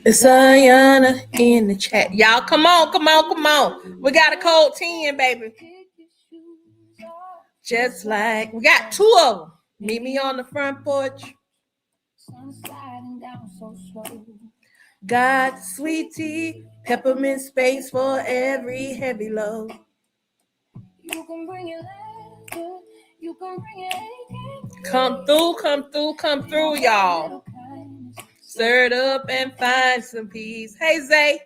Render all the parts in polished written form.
It's Ayana in the chat. Y'all, come on, come on, come on. We got a code 10, baby. Just like we got two of them. Meet me on the front porch. Got sweet tea, peppermint space for every heavy load. You can bring it laughter, you can bring it. Come through, come through, come through, y'all. Stir it up and find some peace. Hey, Zay.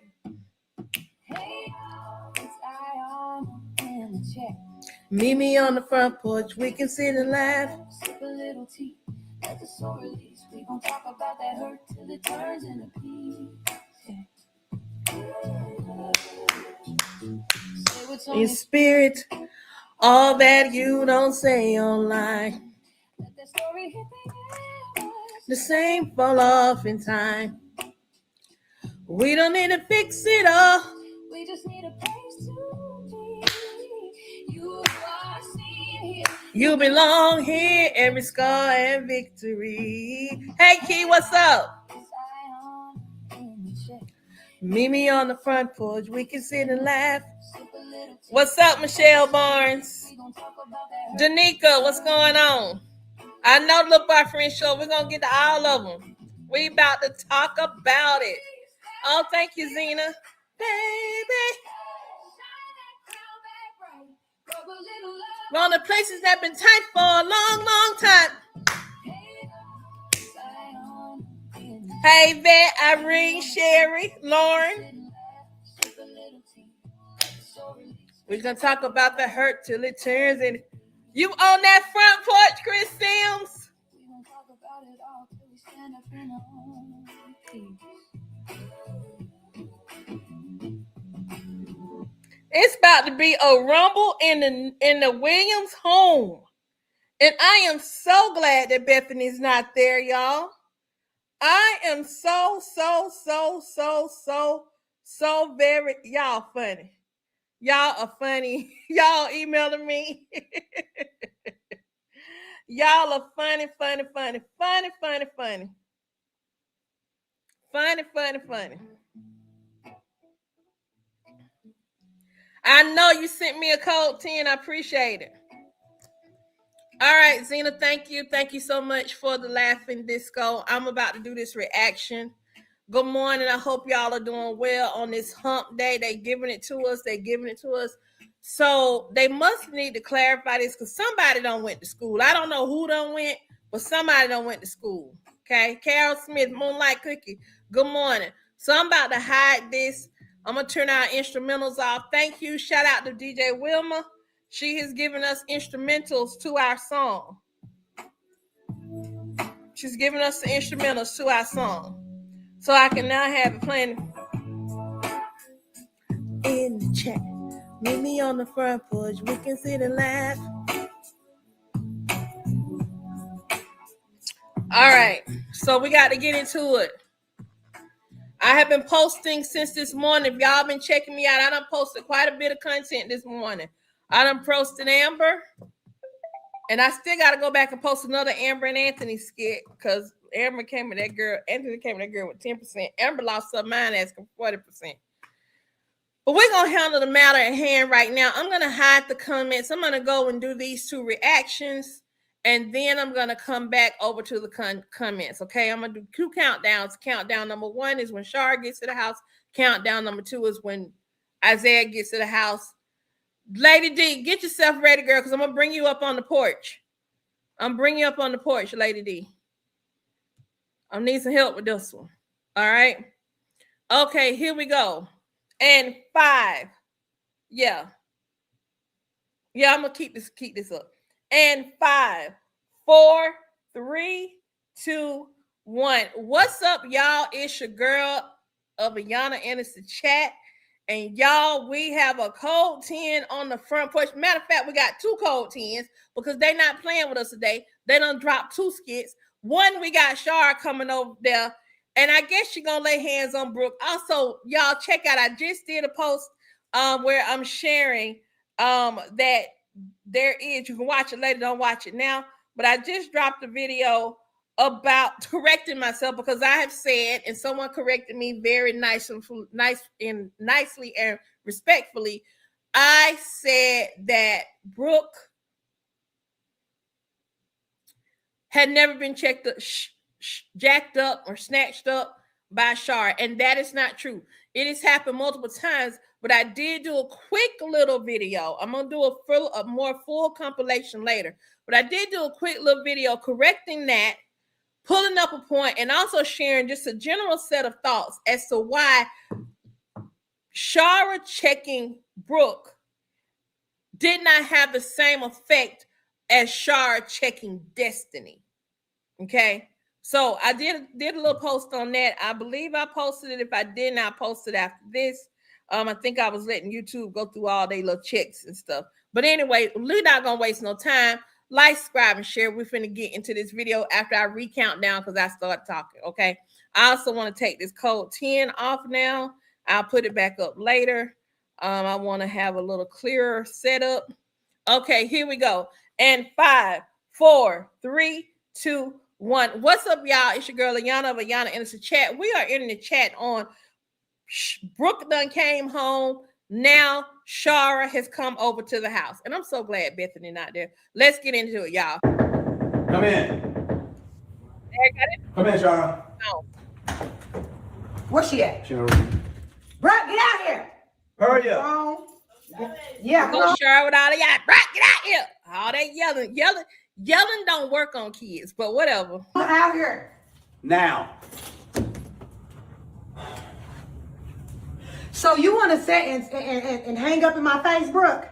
Meet me on the front porch. We can sit and laugh. Sip a little tea. Let the soul release. We gon' talk about that hurt till it turns into peace. In spirit, all that you don't say online. Let that story hit the same fall off in time. We don't need to fix it all. We just need a place to be. You are seen here. You belong here. Every scar and victory. Hey, Key, what's up? Meet me on the front porch. We can sit and laugh. What's up, Michelle Barnes? Danica, what's going on? I know the little boyfriend show. We're going to get to all of them. We about to talk about it. Oh, thank you, Zena. Baby. One of the places that have been tight for a long, long time. Hey, Vet, Irene, Sherry, Lauren. We're going to talk about the hurt till it turns. And you on that front porch, Chris Sims? We're going to talk about it all till we stand up in our own peace. It's about to be a rumble in the Williams home. And I am so glad that Bethany's not there, y'all. I am so very, y'all funny. Y'all are funny. Y'all emailing me. Y'all are funny. Funny. I know you sent me a code 10. I appreciate it. All right, Zena, thank you. Thank you so much for the laughing disco. I'm about to do this reaction. Good morning. I hope y'all are doing well on this hump day. They giving it to us. So they must need to clarify this because somebody done went to school. I don't know who done went, but somebody done went to school. Okay. Carol Smith, Moonlight Cookie. Good morning. So I'm about to hide this. I'm going to turn our instrumentals off. Thank you. Shout out to DJ Wilma. She has given us instrumentals to our song. She's giving us the instrumentals to our song. So I can now have it playing in the chat. Meet me on the front porch. We can sit and laugh. All right. So we got to get into it. I have been posting since this morning. If y'all been checking me out, I done posted quite a bit of content this morning. I done posted Amber. And I still got to go back and post another Amber and Anthony skit because Amber came with that girl. Anthony came with that girl with 10%. Amber lost her mind asking 40%. But we're going to handle the matter at hand right now. I'm going to hide the comments. I'm going to go and do these two reactions. And then I'm going to come back over to the comments. Okay, I'm going to do 2 countdowns. Countdown number 1 is when Sharra gets to the house. Countdown number 2 is when Isaiah gets to the house. Lady D, get yourself ready, girl, because I'm going to bring you up on the porch. I'm bringing you up on the porch, Lady D. I need some help with this one. All right. Okay, here we go. And 5. Yeah, I'm going to keep this up. And 5, 4, 3, 2, 1. What's up, y'all? It's your girl of Ayana and it's the chat. And y'all, we have a code 10 on the front porch. Matter of fact, we got 2 code 10s because they're not playing with us today. They done dropped 2 skits. One, we got Sharra coming over there. And I guess she's going to lay hands on Brooke. Also, y'all check out, I just did a post where I'm sharing that there is, you can watch it later, don't watch it now. But I just dropped a video about correcting myself because I have said, and someone corrected me very nicely and respectfully. I said that Brooke had never been jacked up or snatched up by Sharra, and that is not true. It has happened multiple times, but I did do a quick little video. I'm gonna do a more full compilation later, but I did do a quick little video correcting that, pulling up a point, and also sharing just a general set of thoughts as to why Sharra checking Brooke did not have the same effect as Sharra checking Destiny. Okay, so I did a little post on that. I believe I posted it. If I didn't, I posted after this. I think I was letting YouTube go through all their little checks and stuff. But anyway, we're not gonna waste no time. Like, subscribe, and share. We're finna get into this video after I recount down because I start talking. Okay. I also want to take this code 10 off now. I'll put it back up later. I want to have a little clearer setup. Okay, here we go. And 5, 4, 3, 2, 1. What's up, y'all? It's your girl Ayana of Ayana Innocent Chat. We are in the chat on Brooke done came home. Now Sharra has come over to the house, and I'm so glad Bethany not there. Let's get into it, y'all. Come in. Come in, Sharra. No. Where's she at? She in her room. Brooke, get out here. Hurry up. Yeah, Go Sharra with all of y'all. Brooke, get out here. All that yelling don't work on kids, but whatever. Come out here. Now. So you want to sit and hang up in my face, Brooke?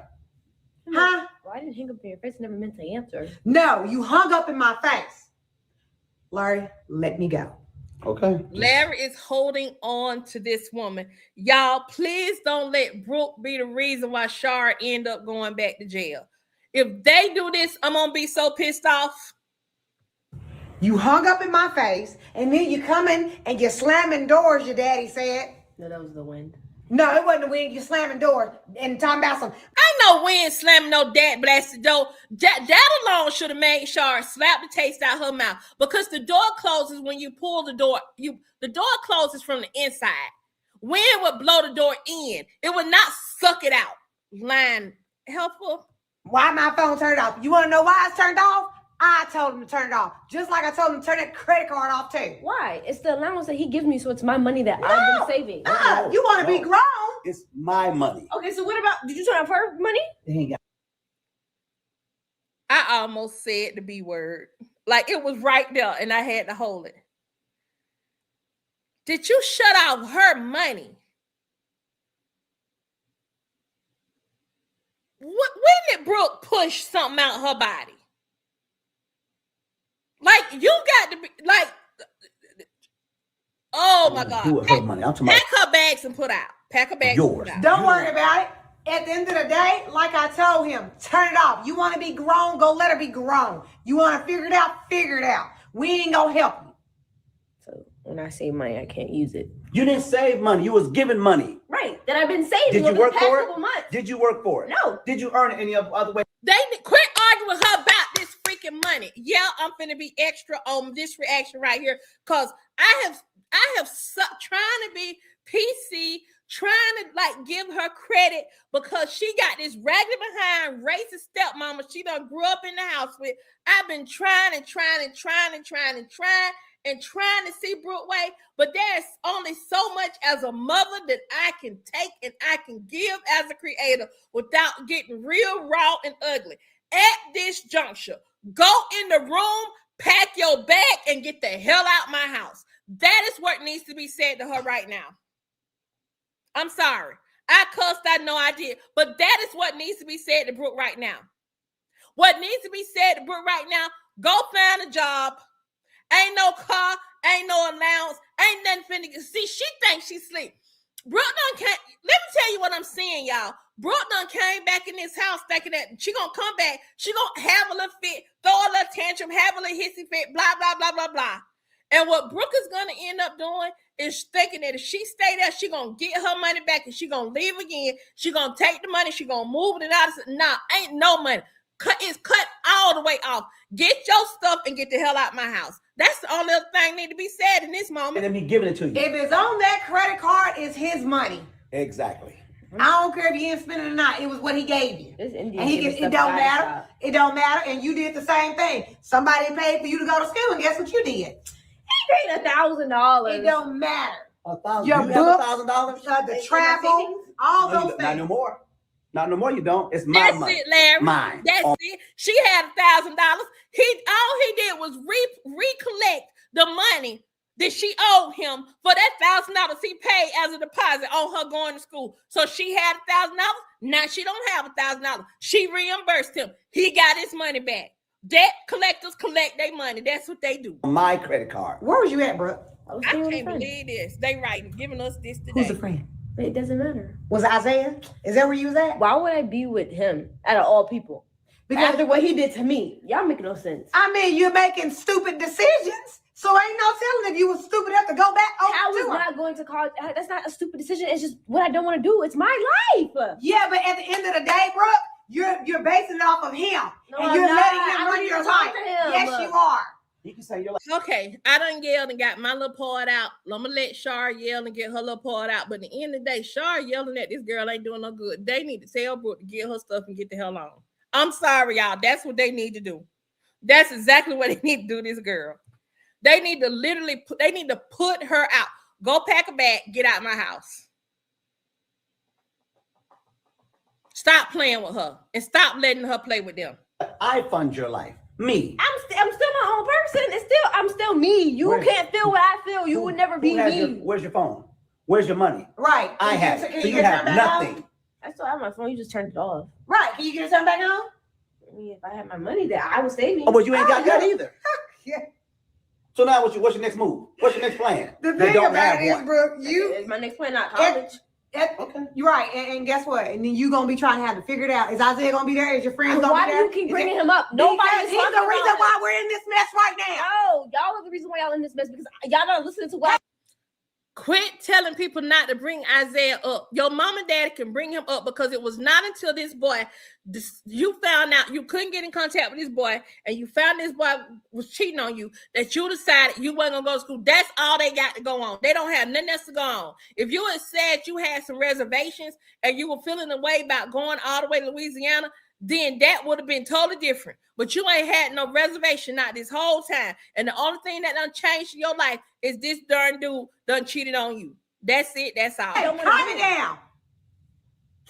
Huh? Well, I didn't hang up in your face. I never meant to answer. No, you hung up in my face. Larry, let me go. Okay. Larry is holding on to this woman. Y'all, please don't let Brooke be the reason why Sharra end up going back to jail. If they do this, I'm going to be so pissed off. You hung up in my face, and then you come in and you're slamming doors, your daddy said. No, that was the wind. No, it wasn't the wind. You're slamming doors and talking about some. Ain't no wind slamming no dad blasted door. That alone should have made Sharra slap the taste out her mouth because the door closes when you pull the door. The door closes from the inside. Wind would blow the door in. It would not suck it out. Line helpful. Why my phone turned off? You want to know why it's turned off? I told him to turn it off. Just like I told him to turn that credit card off too. Why? It's the allowance that he gives me, so it's my money that I've been saving. You want to be grown? It's my money. Okay, so what about, did you turn off her money? I almost said the B word. Like it was right there and I had to hold it. Did you shut off her money? When did Brooke push something out her body? Like you got to be like, oh my God! Do with her money. I'm talking about pack her bags and put out. Pack her bags. Yours. And put out. Don't worry about it. At the end of the day, like I told him, turn it off. You want to be grown? Go let her be grown. You want to figure it out? Figure it out. We ain't gonna help you. So when I save money, I can't use it. You didn't save money. You was given money. Right, that I've been saving. Did you work for it? Months. Did you work for it? No. Did you earn it any other way? They quit arguing with her about this freaking money. Yeah, I'm finna be extra on this reaction right here because I have trying to be PC, trying to like give her credit because she got this raggedy behind racist stepmama she done grew up in the house with. I've been trying to see Brooke way, but there's only so much as a mother that I can take and I can give as a creator without getting real raw and ugly. At this juncture, go in the room, pack your bag, and get the hell out my house. That is what needs to be said to her right now. I'm sorry. I cussed, I know I did, but that is what needs to be said to Brooke right now. What needs to be said to Brooke right now, go find a job. Ain't no car, ain't no allowance, ain't nothing finna get. See, she thinks she sleep. Brooke done came. Let me tell you what I'm seeing, y'all. Brooke done came back in this house thinking that she gonna come back. She gonna have a little fit, throw a little tantrum, have a little hissy fit, blah, blah, blah, blah, blah. And what Brooke is gonna end up doing is thinking that if she stay there, she gonna get her money back and she gonna leave again. She gonna take the money, she gonna move it out. Nah, ain't no money. It's cut all the way off. Get your stuff and get the hell out my house. That's the only other thing need to be said in this moment. And then he giving it to you. If it's on that credit card, it's his money. Exactly. I don't care if you didn't spend it or not. It was what he gave you. This Indian And he giving it stuff don't out of matter. shop. It don't matter. And you did the same thing. Somebody paid for you to go to school, and guess what you did? He paid $1,000. It don't matter. $1,000. Your You have books, $1,000? the travel, all those things. Not no more. Not no more. You don't. It's my That's money. it, Larry. Mine. That's it. She had $1,000. All he did was recollect the money that she owed him for that $1,000 he paid as a deposit on her going to school. So she had $1,000. Now she don't have $1,000. She reimbursed him. He got his money back. Debt collectors collect their money. That's what they do. My credit card. Where was you at, Brooke? I was I staying with a can't friend. believe this. They writing, giving us this today. Who's the friend? But it doesn't matter. Was it Isaiah? Is that where you was at? Why would I be with him out of all people? Because After what he did to me. Y'all make no sense. I mean, you're making stupid decisions. So ain't no telling if you was stupid enough to go back I over was to her. not going to college. That's not a stupid decision. It's just what I don't want to do. It's my life. Yeah, but at the end of the day, Brooke, you're basing it off of him. No, and I'm you're not. letting him I run don't your even talk life. to him. Yes, you are. You can say you're like, Okay, I done yelled and got my little part out. I'm gonna let Sharra yell and get her little part out. But at the end of the day, Sharra yelling at this girl ain't doing no good. They need to tell Brooke to get her stuff and get the hell on. I'm sorry, y'all. That's what they need to do. That's exactly what they need to do to this girl. They need to put her out. Go pack a bag, get out my house. Stop playing with her and stop letting her play with them. I fund your life. Me. I'm still my own person. I'm still me. You can't feel what I feel. You would never be me. Where's your phone? Where's your money? Right. I Can have can it. So you get have something back nothing. on? I still have my phone. You just turned it off. Right. Can you get something back on? I mean, if I had my money there, I was saving. Oh, but you ain't got that either. Yeah. So now what's your next move? What's your next plan? The You thing don't about have it is, one. Brooke, Is my next plan not college? Okay. you're right. And guess what? And then you gonna be trying to have to figure it out. Is Isaiah gonna be there? Is your friends gonna Why be do there? you keep Is bringing it- him up? Because Nobody's he's talking the reason about why it. we're in this mess right now. No, y'all are the reason why y'all in this mess because y'all not listening to what. Quit telling people not to bring Isaiah up. Your mom and daddy can bring him up because it was not until this boy, you found out you couldn't get in contact with this boy and you found this boy was cheating on you that you decided you weren't going to go to school. That's all they got to go on. They don't have nothing else to go on. If you had said you had some reservations and you were feeling the way about going all the way to Louisiana, then that would have been totally different. But you ain't had no reservation not this whole time. And the only thing that done changed in your life is this darn dude done cheated on you. That's it. That's all. Hey, calm it down.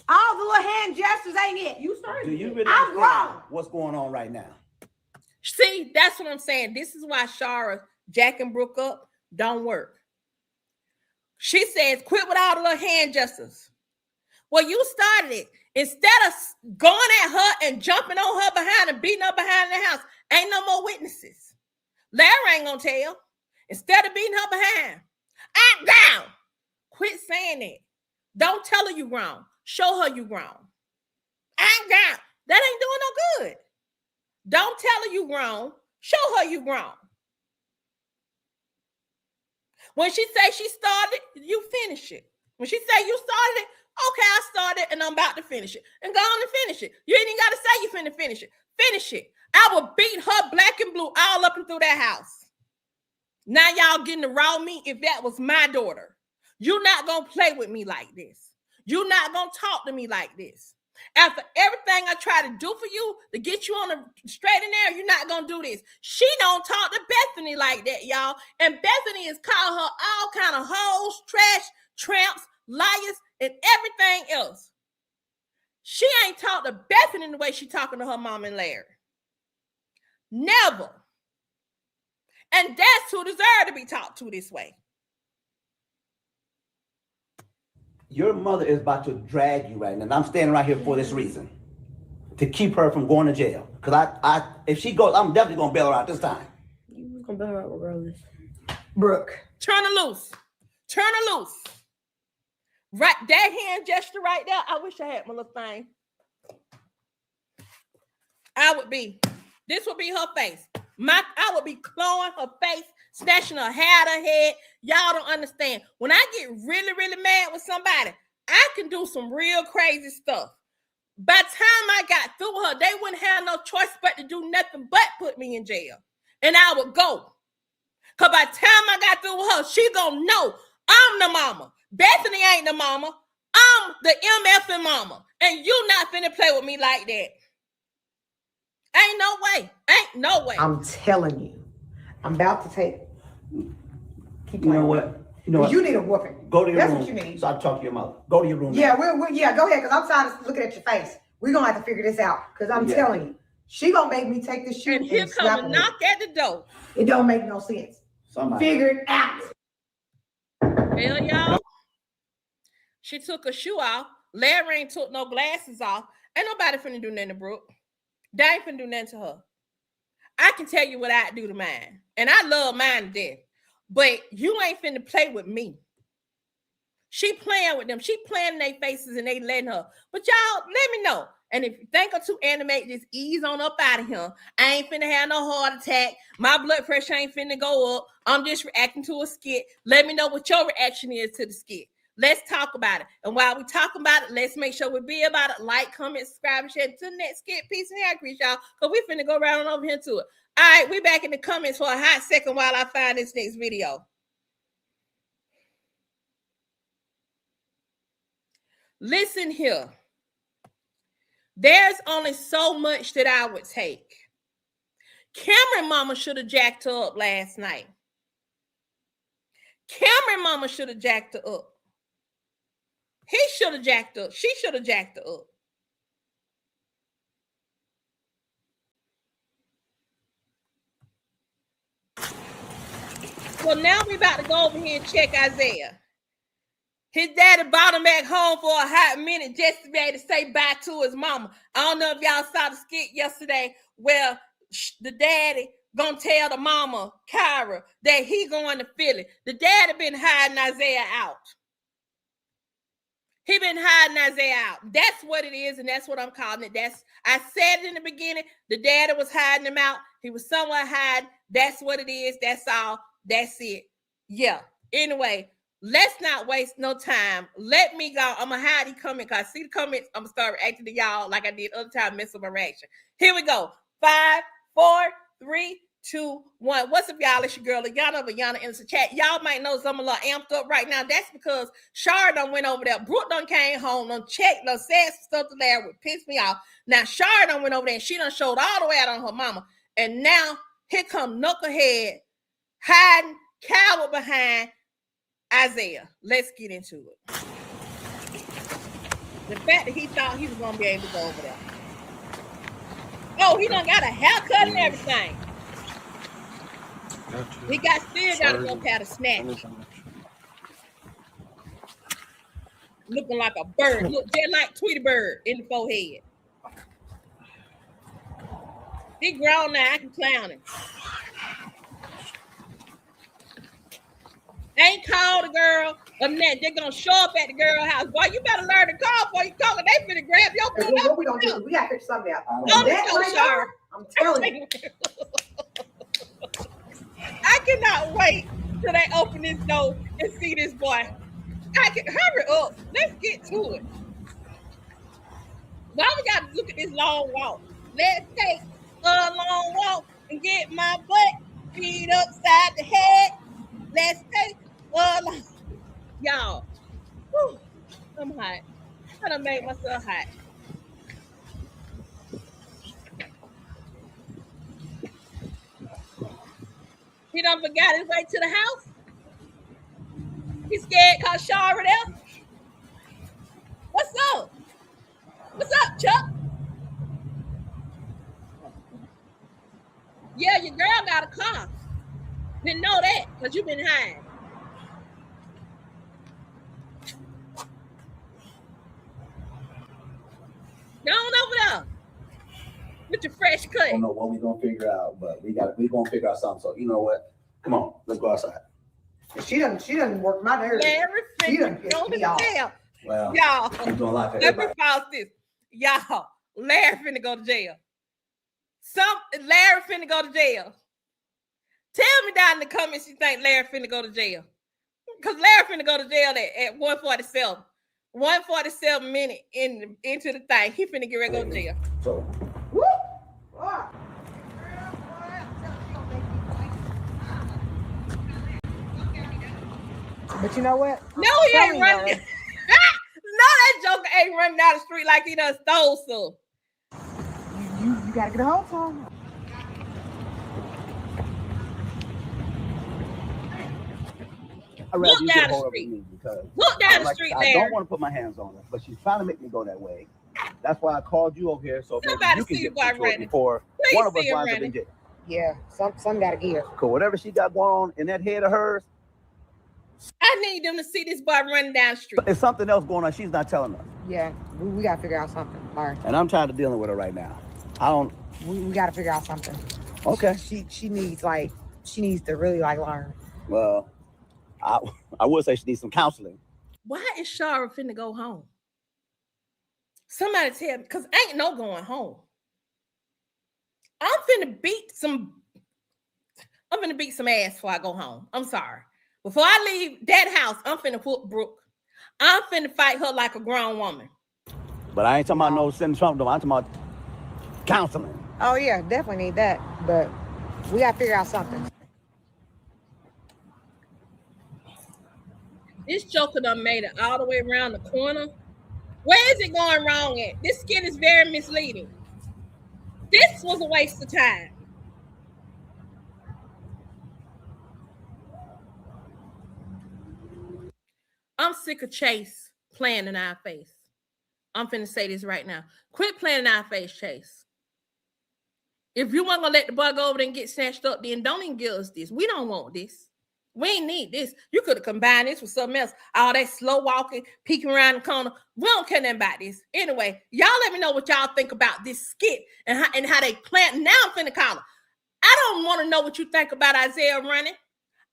All the little hand gestures ain't it. You started. Do you really I'm understand grown. what's going on right now? See, that's what I'm saying. This is why Sharra jacking Brooke up don't work. She says, quit with all the little hand gestures. Well, you started it. Instead of going at her and jumping on her behind and beating her behind the house, ain't no more witnesses. Larry ain't gonna tell. Instead of beating her behind, I'm down. Quit saying that. Don't tell her you wrong. Show her you wrong. I'm down. That ain't doing no good. Don't tell her you wrong. Show her you wrong. When she say she started, you finish it. When she say you started it, okay, I started and I'm about to finish it. And go on and finish it. You ain't even got to say you finna finish it. Finish it. I will beat her black and blue all up and through that house. Now y'all getting the raw meat if that was my daughter. You're not going to play with me like this. You're not going to talk to me like this. After everything I try to do for you to get you on the straight and narrow, you're not going to do this. She don't talk to Bethany like that, y'all. And Bethany is calling her all kind of hoes, trash, tramps, liars, and everything else. She ain't talked to Bethany the way she talking to her mom and Larry. Never. And that's who deserve to be talked to this way. Your mother is about to drag you right now. And I'm standing right here for this reason. To keep her from going to jail. Because I if she goes, I'm definitely going to bail her out this time. You was gonna bail her out regardless. Brooke. Turn her loose. Turn her loose. Right, that hand gesture right there. I wish I had my little thing. This would be her face. I would be clawing her face, snatching her hair out of her head. Y'all don't understand. When I get really, really mad with somebody, I can do some real crazy stuff. By the time I got through her, they wouldn't have no choice but to do nothing but put me in jail. And I would go. Because by the time I got through with her, she gonna know I'm the mama. Bethany ain't the mama. I'm the MFing mama. And you not finna play with me like that. Ain't no way. Ain't no way. I'm telling you. I'm about to take. Keep You know playing. what? You know what? You need a whooping. Go to your That's room. what you need. So I talk to your mother. Go to your room. Yeah, yeah, go ahead, because I'm tired of looking at your face. We're going to have to figure this out, because I'm telling you, she going to make me take this shoe And here come a knock at the door. It don't make no sense. Somebody. Figure it out. Hell, y'all. She took her shoe off. Larry ain't took no glasses off. Ain't nobody finna do nothing to Brooke. They ain't finna do nothing to her. I can tell you what I do to mine. And I love mine to death. But you ain't finna play with me. She playing with them. She playing in their faces and they letting her. But y'all, let me know. And if you think I'm too animated, just ease on up out of here. I ain't finna have no heart attack. My blood pressure ain't finna go up. I'm just reacting to a skit. Let me know what your reaction is to the skit. Let's talk about it. And while we talk about it, let's make sure we be about it. Like, comment, subscribe, and share to the next skit. Peace and hair grease, y'all. Because we finna go around and over here to it. All right, we back in the comments for a hot second while I find this next video. Listen here. There's only so much that I would take. Cameron mama should have jacked her up last night. Cameron mama should have jacked her up. He should have jacked her up. She should have jacked her up. Well, now we about to go over here and check Isaiah. His daddy brought him back home for a hot minute just to be able to say bye to his mama. I don't know if y'all saw the skit yesterday where the daddy gonna tell the mama, Kyra, that he going to Philly. The daddy been hiding Isaiah out. He been hiding Isaiah out. That's what it is, and that's what I'm calling it. I said it in the beginning. The daddy was hiding him out. He was somewhere hiding. That's what it is. That's all. That's it. Yeah. Anyway, let's not waste no time. Let me go. I'm going to hide the comment because I see the comments. I'm going to start reacting to y'all like I did other time, mess up my reaction. Here we go. 5, 4, 3, 2, 1. What's up, y'all? It's your girl, Yana, but Yana in the chat. Y'all might know I'm a little amped up right now. That's because Sharra done went over there. Brooke done came home, done checked, done said some stuff to Larry, would piss me off. Now, Sharra done went over there and she done showed all the way out on her mama. And now, here come Knucklehead, hiding, coward behind Isaiah. Let's get into it. The fact that he thought he was going to be able to go over there. Oh, he done got a haircut and everything. He still got to go pat a snatch. Looking like a bird. Look just like Tweety Bird in the forehead. He grown now. I can clown him. Ain't called the girl or nothing. They're going to show up at the girl house. Boy, you better learn to call before you call. They finna grab your foot. What we going to do? We got to figure something out. I'm telling you. I cannot wait till they open this door and see this boy. Hurry up. Let's get to it. Why we got to look at this long walk? Let's take a long walk and get my butt feet upside the head. Let's take a long... Y'all. Whew, I'm hot. I done made myself hot. He done forgot his way to the house. He's scared because Sharra there. What's up? What's up, Chuck? Yeah, your girl got a car. Didn't know that because you've been hiding. Go on over there with your fresh cut. I don't know what we're gonna figure out, but we're gonna figure out something. So you know what? Come on, let's go outside. She doesn't work my nerves. Larry finna go to jail. Well, y'all, I'm doing a lot for let me everybody. pause this. Y'all, Larry finna go to jail. Larry finna go to jail. Tell me down in the comments you think Larry finna go to jail. Because Larry finna go to jail at 147. 1:47 into the thing. He finna get ready to go to jail. So, Woo! Boy. But you know what? No, he ain't running. No, that joker ain't running down the street like he done stole some. You gotta get a hold of him. I'd rather Look you down get the hold of street. me because Look down the street, I Larry. don't want to put my hands on her, but she's trying to make me go that way. That's why I called you over here so maybe Somebody you can see get the boy into it running. before Please one of us see him winds up running. in jail. Yeah, some gotta give. Cause whatever she got going on in that head of hers, I need them to see this boy running down the street. it's something else going on. She's not telling us, Yeah, we gotta figure out something. Larry. and I'm tired of dealing with her right now. I don't. We gotta figure out something. Okay. She needs to really learn. Well, I would say she needs some counseling. Why is Sharra finna go home? Somebody tell me, because ain't no going home. I'm finna beat some ass before I go home. I'm sorry. Before I leave that house, I'm finna whoop Brooke. I'm finna fight her like a grown woman. But I ain't talking about no sending Trump. No, I'm talking about counseling. Oh yeah, definitely need that. But we gotta figure out something. This joker done made it all the way around the corner. Where is it going wrong at? This skin is very misleading. This was a waste of time. I'm sick of Chase playing in our face. I'm finna say this right now. Quit playing in our face, Chase. If you weren't gonna let the boy go over there and get snatched up, then don't even give us this. We don't want this. We ain't need this. You could have combined this with something else. All that slow walking, peeking around the corner. We don't care nothing about this. Anyway, y'all let me know what y'all think about this skit and how they plan. Now I'm finna call her. I don't want to know what you think about Isaiah running.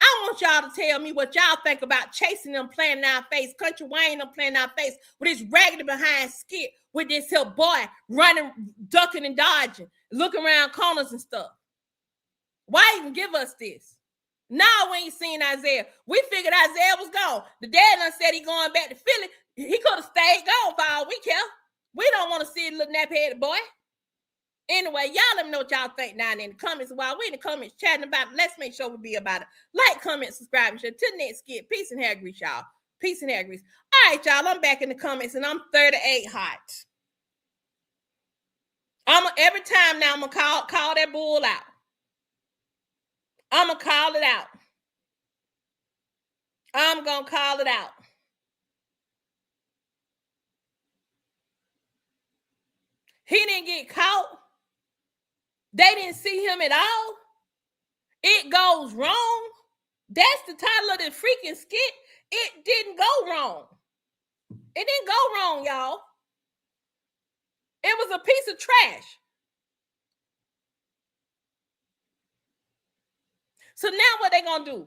I want y'all to tell me what y'all think about chasing them playing in our face, Country Wayne them playing in our face with this raggedy behind skit with this here boy running, ducking and dodging, looking around corners and stuff. Why even give us this? Now we ain't seen Isaiah. We figured Isaiah was gone. The dad done said he going back to Philly. He could have stayed gone for all we care. We don't want to see a little nap-headed boy. Anyway, y'all let me know what y'all think down in the comments. While we in the comments chatting about it, let's make sure we be about it. Like, comment, subscribe, and share. Till the next skit. Peace and hair grease, y'all. Peace and hair grease. All right, y'all. I'm back in the comments, and I'm 38 hot. Every time now I'm gonna call that bull out. I'm gonna call it out. I'm gonna call it out. He didn't get caught. They didn't see him at all. It goes wrong. That's the title of the freaking skit. It didn't go wrong. It didn't go wrong, y'all. It was a piece of trash. So now what they gonna do?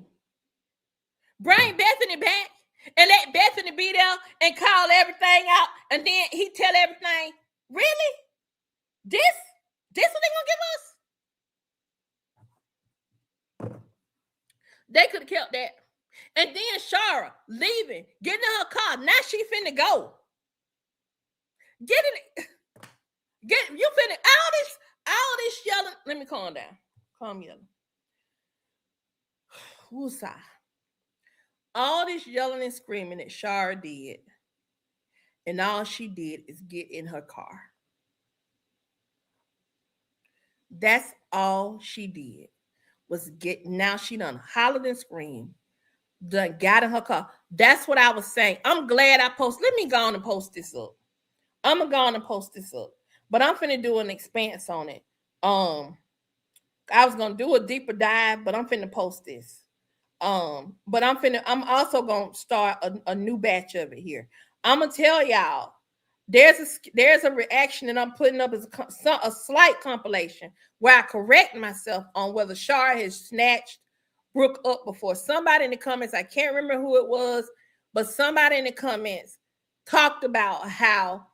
Bring Bethany back and let Bethany be there and call everything out, and then he tell everything. Really? This what they gonna give us? They could have kept that. And then Sharra leaving, getting in her car. Now she finna go. Get it. You finna all this yelling. Let me calm down. Calm yelling. Woosah. All this yelling and screaming that Sharra did, and all she did is get in her car. That's all she did was get. Now she done hollered and screamed, done got in her car. That's what I was saying. I'm glad I posted. Let me go on and post this up. I'm gonna go on and post this up, but I'm finna do an expanse on it. I was gonna do a deeper dive, but I'm finna post this. But I'm also gonna start a new batch of it here. I'm gonna tell y'all there's a reaction that I'm putting up as a slight compilation where I correct myself on whether Sharra has snatched Brooke up before. Somebody in the comments, I can't remember who it was, but somebody in the comments talked about how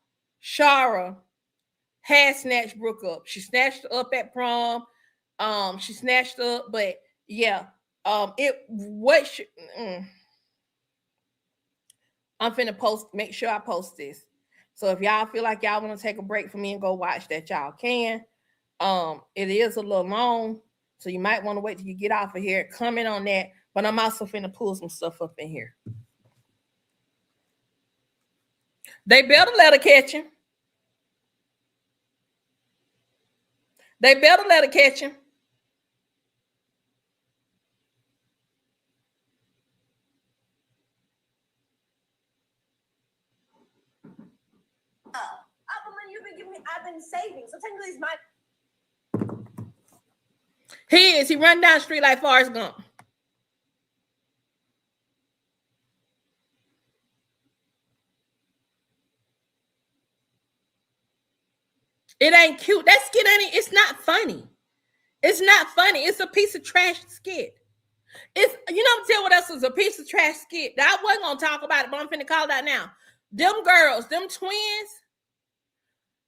Sharra had snatched Brooke up. She snatched her up at prom. She snatched her up, but yeah. I'm finna post, make sure I post this. So if y'all feel like y'all want to take a break from me and go watch that, y'all can. It is a little long, so you might want to wait till you get off of here. Comment on that. But I'm also finna pull some stuff up in here. They better let her catch him. They better let her catch him. The money you've been giving me, I've been saving. So technically it's my. He is. He run down the street like Forrest Gump. It ain't cute. That skit ain't. It's not funny. It's not funny. It's a piece of trash skit. It's, you know, I'm tell what else is a piece of trash skit. I wasn't gonna talk about it, but I'm finna call it out now. Them girls, them twins,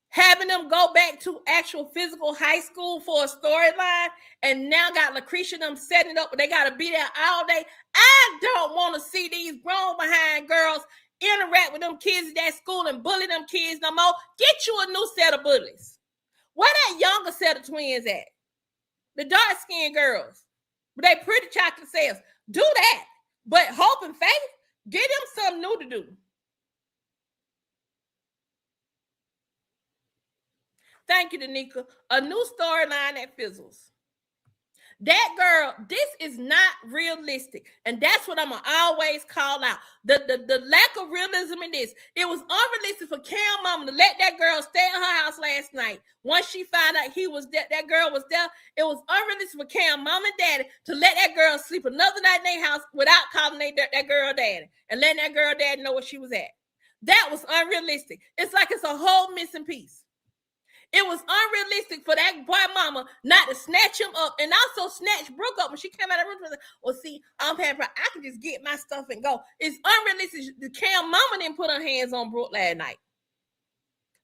having them go back to actual physical high school for a storyline, and now got Lucretia them setting it up, but they gotta be there all day. I don't want to see these grown behind girls interact with them kids at that school and bully them kids no more. Get you a new set of bullies. Where that younger set of twins at? The dark-skinned girls. But they pretty chocolate selves. Do that. But Hope and Faith, get them something new to do. Thank you, Danica. A new storyline that fizzles. That girl, this is not realistic. And that's what I'm going to always call out. The lack of realism in this. It was unrealistic for Cam mama to let that girl stay at her house last night. Once she found out he was there, that girl was there. It was unrealistic for Cam mom and daddy to let that girl sleep another night in their house without calling that girl daddy and letting that girl daddy know where she was at. That was unrealistic. It's like it's a whole missing piece. It was unrealistic for that boy mama not to snatch him up and also snatch Brooke up when she came out of the room. And said, well, see, I'm paying for it. I can just get my stuff and go. It's unrealistic. The Cam mama didn't put her hands on Brooke last night.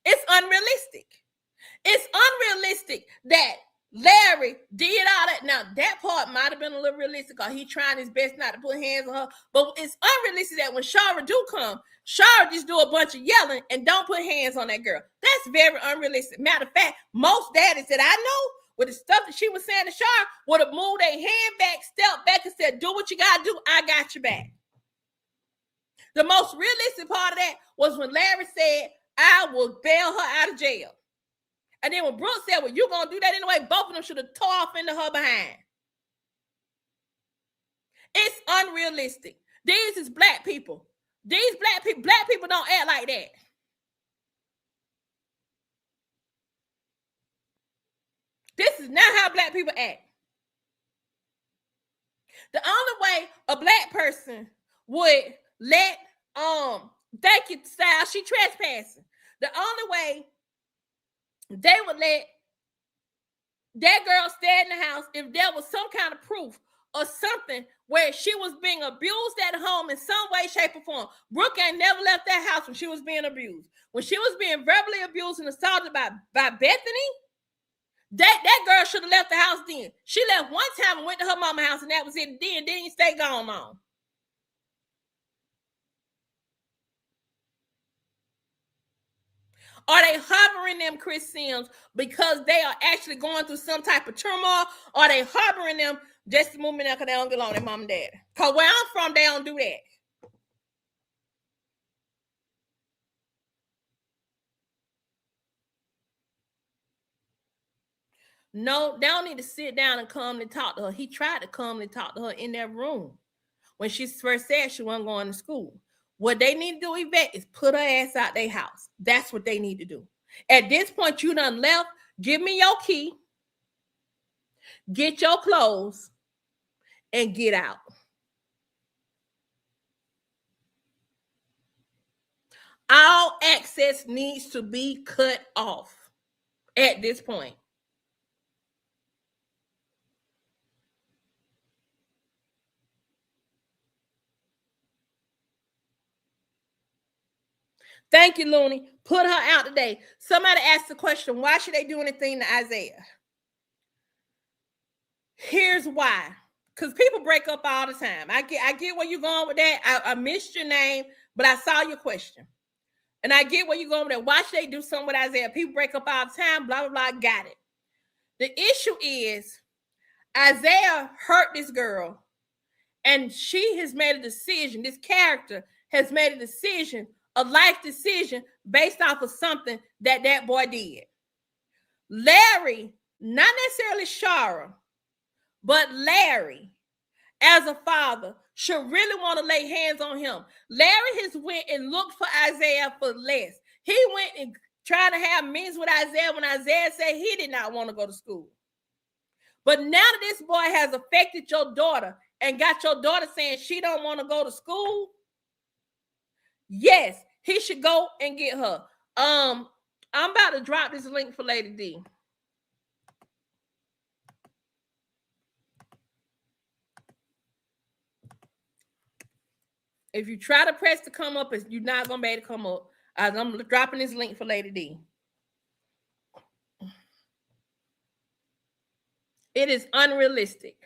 It's unrealistic. It's unrealistic that Larry did all that. Now, that part might have been a little realistic because he trying his best not to put hands on her. But it's unrealistic that when Sharra do come, Sharra just do a bunch of yelling and don't put hands on that girl. That's very unrealistic. Matter of fact, most daddies that I know with the stuff that she was saying to Sharra would have moved their hand back, stepped back and said, do what you got to do. I got your back. The most realistic part of that was when Larry said, I will bail her out of jail. And then when Brooke said, well, you're going to do that anyway, both of them should have tore off into her behind. It's unrealistic. These is black people. These black people don't act like that. This is not how black people act. The only way a black person would let, thank you, Style, she trespassing. The only way they would let that girl stay in the house if there was some kind of proof or something where she was being abused at home in some way, shape, or form. Brooke ain't never left that house when she was being abused. When she was being verbally abused and assaulted by Bethany, that girl should have left the house then. She left one time and went to her mama's house, and that was it. Then didn't stay gone long. Are they harboring them, Chris Sims, because they are actually going through some type of turmoil? Or are they harboring them just to move me there because they don't get along with their mom and dad? Because where I'm from, they don't do that. No, they don't need to sit down and calmly talk to her. He tried to calmly talk to her in that room when she first said she wasn't going to school. What they need to do, Yvette, is put her ass out their house. That's what they need to do. At this point, you done left. Give me your key. Get your clothes and get out. All access needs to be cut off at this point. Thank you, Looney. Put her out today. Somebody asked the question, why should they do anything to Isaiah? Here's why. Because people break up all the time. I get where you're going with that. I missed your name, But I saw your question. And I get where you're going with that. Why should they do something with Isaiah? People break up all the time, blah, blah, blah. Got it. The issue is Isaiah hurt this girl, and she has made a decision. This character has made a decision, a life decision, based off of something that boy did. Larry, not necessarily Sharra, but Larry, as a father, should really want to lay hands on him. Larry has went and looked for Isaiah for less. He went and tried to have meetings with Isaiah when Isaiah said he did not want to go to school. But now that this boy has affected your daughter and got your daughter saying she don't want to go to school, yes, he should go and get her. I'm about to drop this link for Lady D. If you try to press to come up, you're not going to be able to come up. I'm dropping this link for Lady D. It is unrealistic.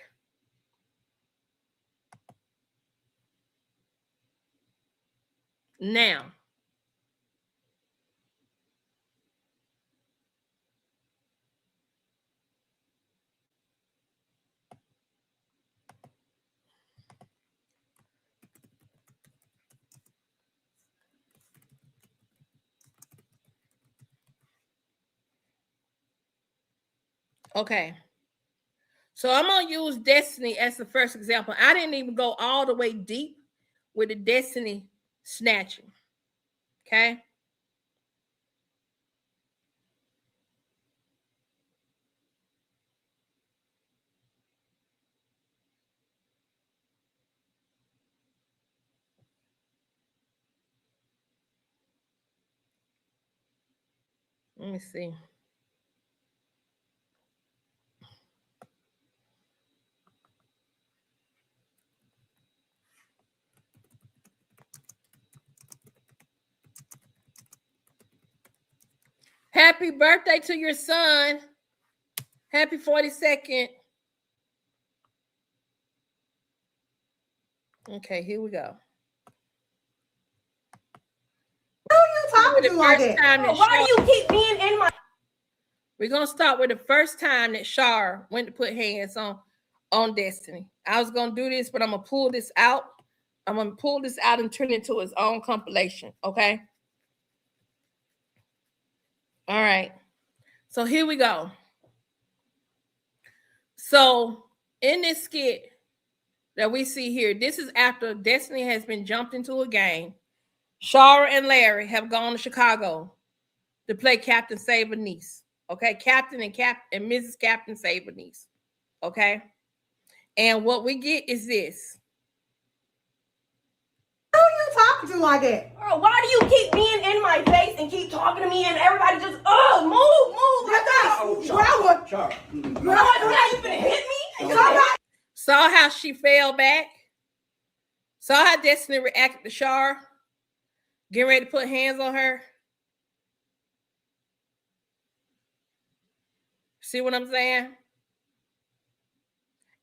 Now, okay. So I'm going to use Destiny as the first example. I didn't even go all the way deep with the Destiny snatching. Okay. Let me see. Happy birthday to your son. Happy 42nd. Okay, here we go. Who are you talking to like that? Why do you keep being in my... We're going to start with the first time that Sharra went to put hands on Destiny. I was going to do this, but I'm going to pull this out. I'm going to pull this out and turn it into its own compilation, okay? All right. So here we go. So in this skit that we see here, this is after Destiny has been jumped into a game. Sharra and Larry have gone to Chicago to play Captain Save a Niece. Okay, Captain and Mrs. Captain Save a Niece. Okay, and what we get is this. Who are you talking to like that? Girl, why do you keep being in my face and keep talking to me and everybody just, move? Sharra. Girl, now you finna hit me? Saw how she fell back? Saw how Destiny reacted to Sharra? Getting ready to put hands on her? See what I'm saying?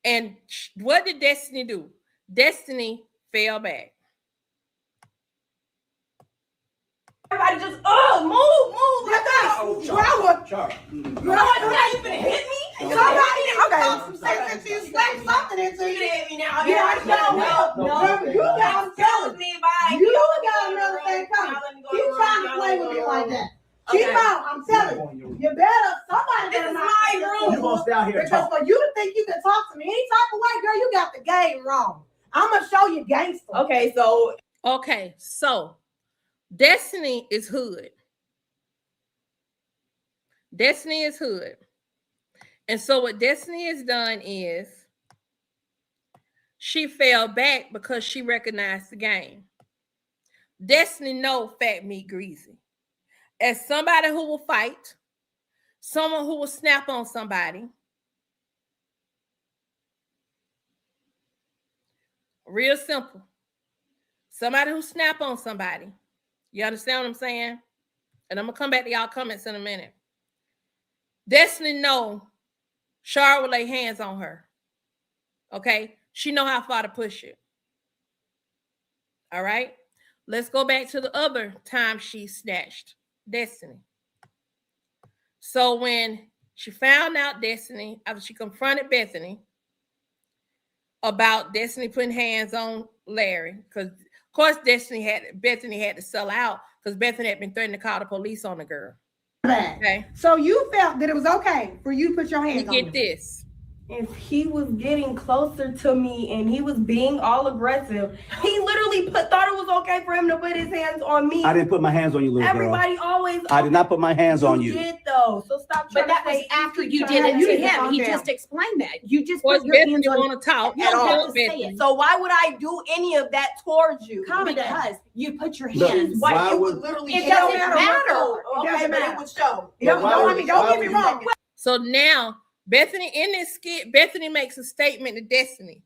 And what did Destiny do? Destiny fell back. Everybody just, move. Sharra. Girl, now you finna hit me? Somebody okay. You slapped something into You you. hit me now. Yeah, no. You got telling me by You got another thing coming. Keep trying to play with me like that. Keep out. I'm telling you. You better. Somebody This better is not. my room. You gonna stay out here and Because talk. for you to think you can talk to me any type of way, girl, you got the game wrong. I'm gonna show you gangster. Okay, so Destiny is hood. Destiny is hood. And so what Destiny has done is she fell back because she recognized the game. Destiny know fat meat greasy. As somebody who will fight, someone who will snap on somebody. Real simple. Somebody who snap on somebody. You understand what I'm saying? And I'm going to come back to y'all comments in a minute. Destiny know Sharra will lay hands on her. Okay? She know how far to push it. All right? let's go back to the other time she snatched Destiny. So when she found out Destiny, after she confronted Bethany about Destiny putting hands on Larry, because of course Bethany had to sell out because Bethany had been threatening to call the police on the girl. Okay. So you felt that it was okay for you to put your hands on him. Get this. If he was getting closer to me and he was being all aggressive, he literally thought it was okay for him to put his hands on me. I didn't put my hands on you, little Everybody girl. always. I did not put my hands on you. You did though, so stop trying But that to was say after you trying did to it use to it him. on He them. just explained that. You just Was put your Bethany hands on. want to talk? You don't have to say Bethany. it. So why would I do any of that towards you? Calm it down. Because you put your Look, hands. why It would- would literally. It don't doesn't matter matter. what color. It doesn't But matter. it would show. Don't get me wrong. So now Bethany in this skit, Bethany makes a statement to Destiny.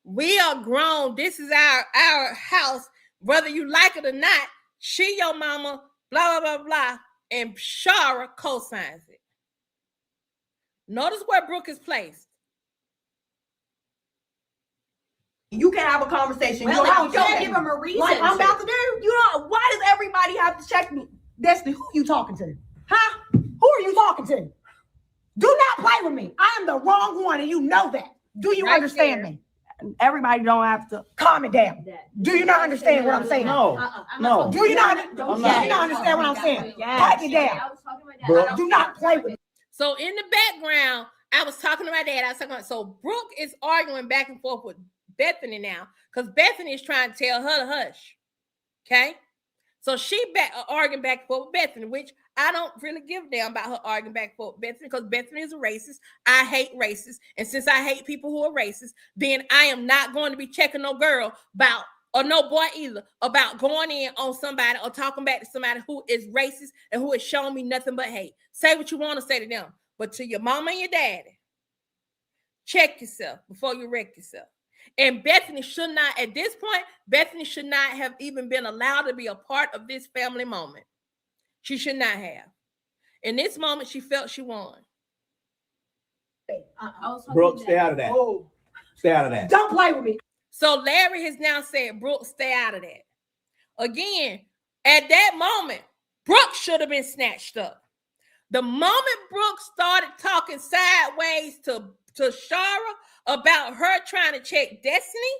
We are grown. This is our house. Whether you like it or not, she your mama, blah, blah, blah, blah. And Sharra co-signs it. Notice where Brooke is placed. You can have a conversation. Well, you if don't you don't check give me. him a reason. Like I'm about to do. You know, why does everybody have to check me? Destiny, who you talking to? Huh? Who are you talking to? Do not play with me. I am the wrong one, and you know that. Do you Right understand there. me? Everybody don't have to. Calm it down. Do you not understand what I'm saying? No, I'm no. not Do you not? I'm Do not. you not understand what I'm saying? Yes. Take it down. I was talking about that. Bro. I don't Do not play with me. So in the background, I was talking to my dad. I was talking about, so Brooke is arguing back and forth with Bethany now because Bethany is trying to tell her to hush. Okay? So she arguing back and forth with Bethany, which I don't really give a damn about her arguing back and forth with Bethany because Bethany is a racist. I hate racists. And since I hate people who are racist, then I am not going to be checking no girl about, or no boy either, about going in on somebody or talking back to somebody who is racist and who is showing me nothing but hate. Say what you want to say to them. But to your mama and your daddy, check yourself before you wreck yourself. And Bethany should not, at this point, Bethany should not have even been allowed to be a part of this family moment. She should not have. In this moment, she felt she won. Brooke, stay out of that. Oh, Stay out of that. don't play with me. So Larry has now said, Brooke, stay out of that. Again, at that moment, Brooke should have been snatched up. The moment Brooke started talking sideways to Sharra about her trying to check Destiny,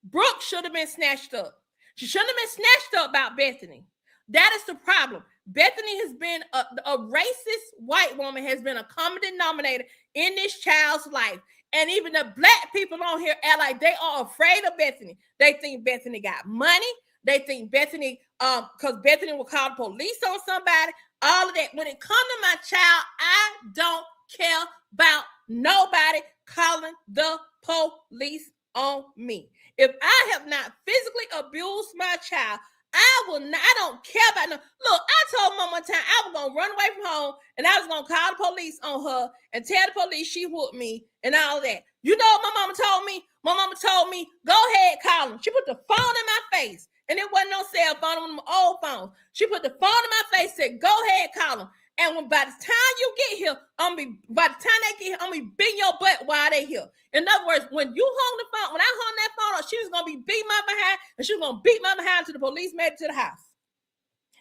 Brooke should have been snatched up. She shouldn't have been snatched up about Bethany. That is the problem. Bethany has been a racist white woman, has been a common denominator in this child's life. And even the black people on here act like they are afraid of Bethany. They think Bethany got money. They think Bethany, because Bethany will call the police on somebody. All of that. When it comes to my child, I don't care about nobody calling the police on me. If I have not physically abused my child, I don't care about no. Look, I told mom one time I was gonna run away from home and I was gonna call the police on her and tell the police she whooped me and all that. You know what my mama told me? My mama told me, go ahead, call him. She put the phone in my face. And it wasn't no cell phone, one of them old phones. She put the phone in my face, said, go ahead, call him. And when by the time you get here, by the time they get here, I'm gonna be beating your butt while they here. In other words, when you hung the phone, when I hung that phone up, she was gonna be beating my behind, and she was gonna beat my behind till the police made it to the house.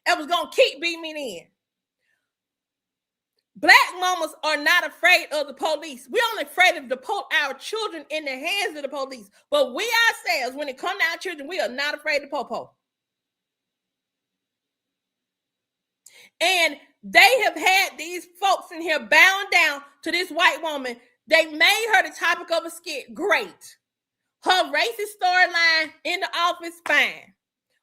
And was gonna keep beating me in. Black mamas are not afraid of the police. We're only afraid of our children in the hands of the police. But we ourselves, when it comes to our children, we are not afraid of popo. And they have had these folks in here bound down to this white woman. They made her the topic of a skit. Great. Her racist storyline in the office, fine.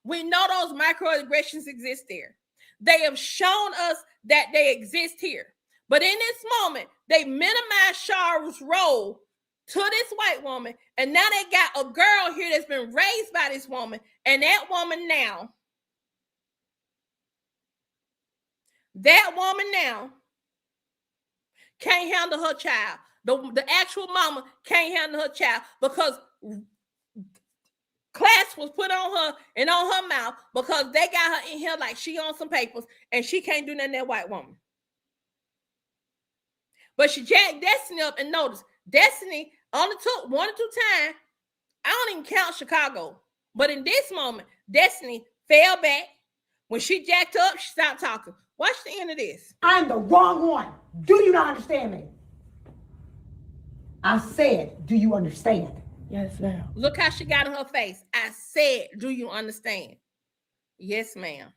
We know those microaggressions exist there. They have shown us that they exist here. But in this moment, they minimize Sharra's role to this white woman. And now they got a girl here that's been raised by this woman. And that woman now can't handle her child. The actual mama can't handle her child because class was put on her and on her mouth because they got her in here like she on some papers and she can't do nothing to that white woman. But she jacked Destiny up, and notice Destiny only took 1 or 2 times. I don't even count Chicago. But in this moment, Destiny fell back. When she jacked up, she stopped talking. Watch the end of this. I'm the wrong one. Do you not understand me? I said, do you understand? Yes, ma'am. Look how she got in her face. I said, do you understand? Yes, ma'am.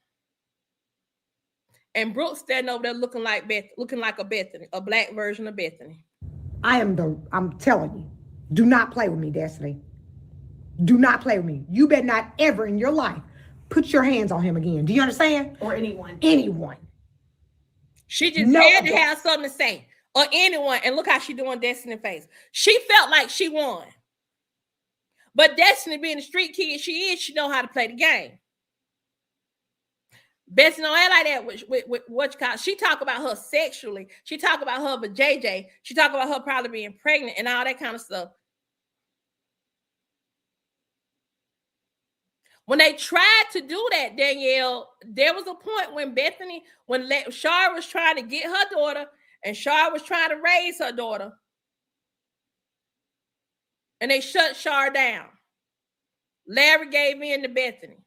And Brooke standing over there looking like a Bethany, a black version of Bethany. I'm telling you, do not play with me, Destiny. Do not play with me. You better not ever in your life put your hands on him again. Do you understand? Or anyone. Anyone. She just had to have something to say. Or anyone. And look how she doing Destiny face. She felt like she won. But Destiny, being the street kid she is, she know how to play the game. Bessie don't act like that with what you call. She talk about her sexually. She talk about her with JJ. She talk about her probably being pregnant and all that kind of stuff. When they tried to do that, Danielle, there was a point when Sharra was trying to get her daughter and Sharra was trying to raise her daughter. And they shut Sharra down. Larry gave in to Bethany.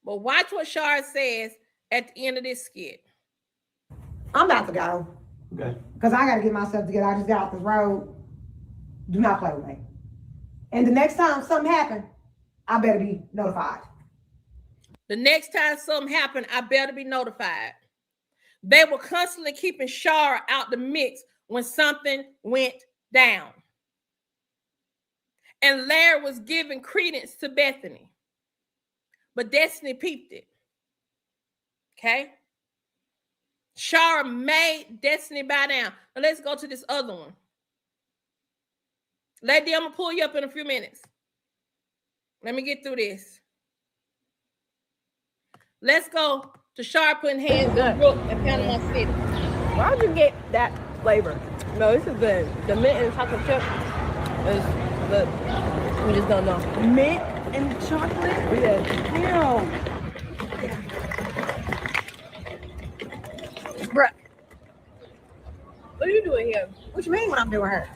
But watch what Sharra says at the end of this skit. I'm about to go. Okay. Because I got to get myself together. I just got off this road. Do not play with me. And the next time something happens, I better be notified. The next time something happened, I better be notified. They were constantly keeping Sharra out the mix when something went down. And Larry was giving credence to Bethany. But Destiny peeped it. Okay? Sharra made Destiny bow down. Now let's go to this other one. Lady, I'm going to pull you up in a few minutes. Let me get through this. Let's go to Sharra putting hands on Brooke in Panama City. Why would you get that flavor? No, this is good. The mint and chocolate chip is good. We just don't know. Mint and chocolate? Yeah. Damn. Brooke, what are you doing here? What you mean what I'm doing here?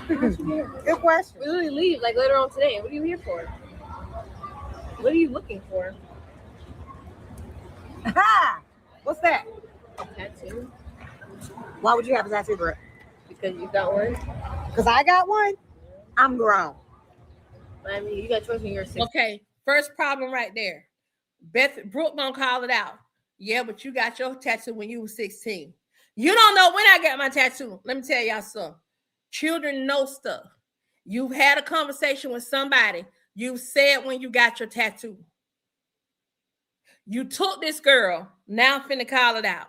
Good question. We literally leave like later on today. What are you here for? What are you looking for? Ha! What's that? A tattoo? Why would you have a tattoo, Brooke? Because you got one? Because I got one? I'm grown. I mean, you got a choice when you're 16. Okay, first problem right there. Brooke gonna call it out. Yeah, but you got your tattoo when you were 16. You don't know when I got my tattoo. Let me tell y'all something. Children know stuff. You've had a conversation with somebody. You said when you got your tattoo. You took this girl. Now I'm finna call it out.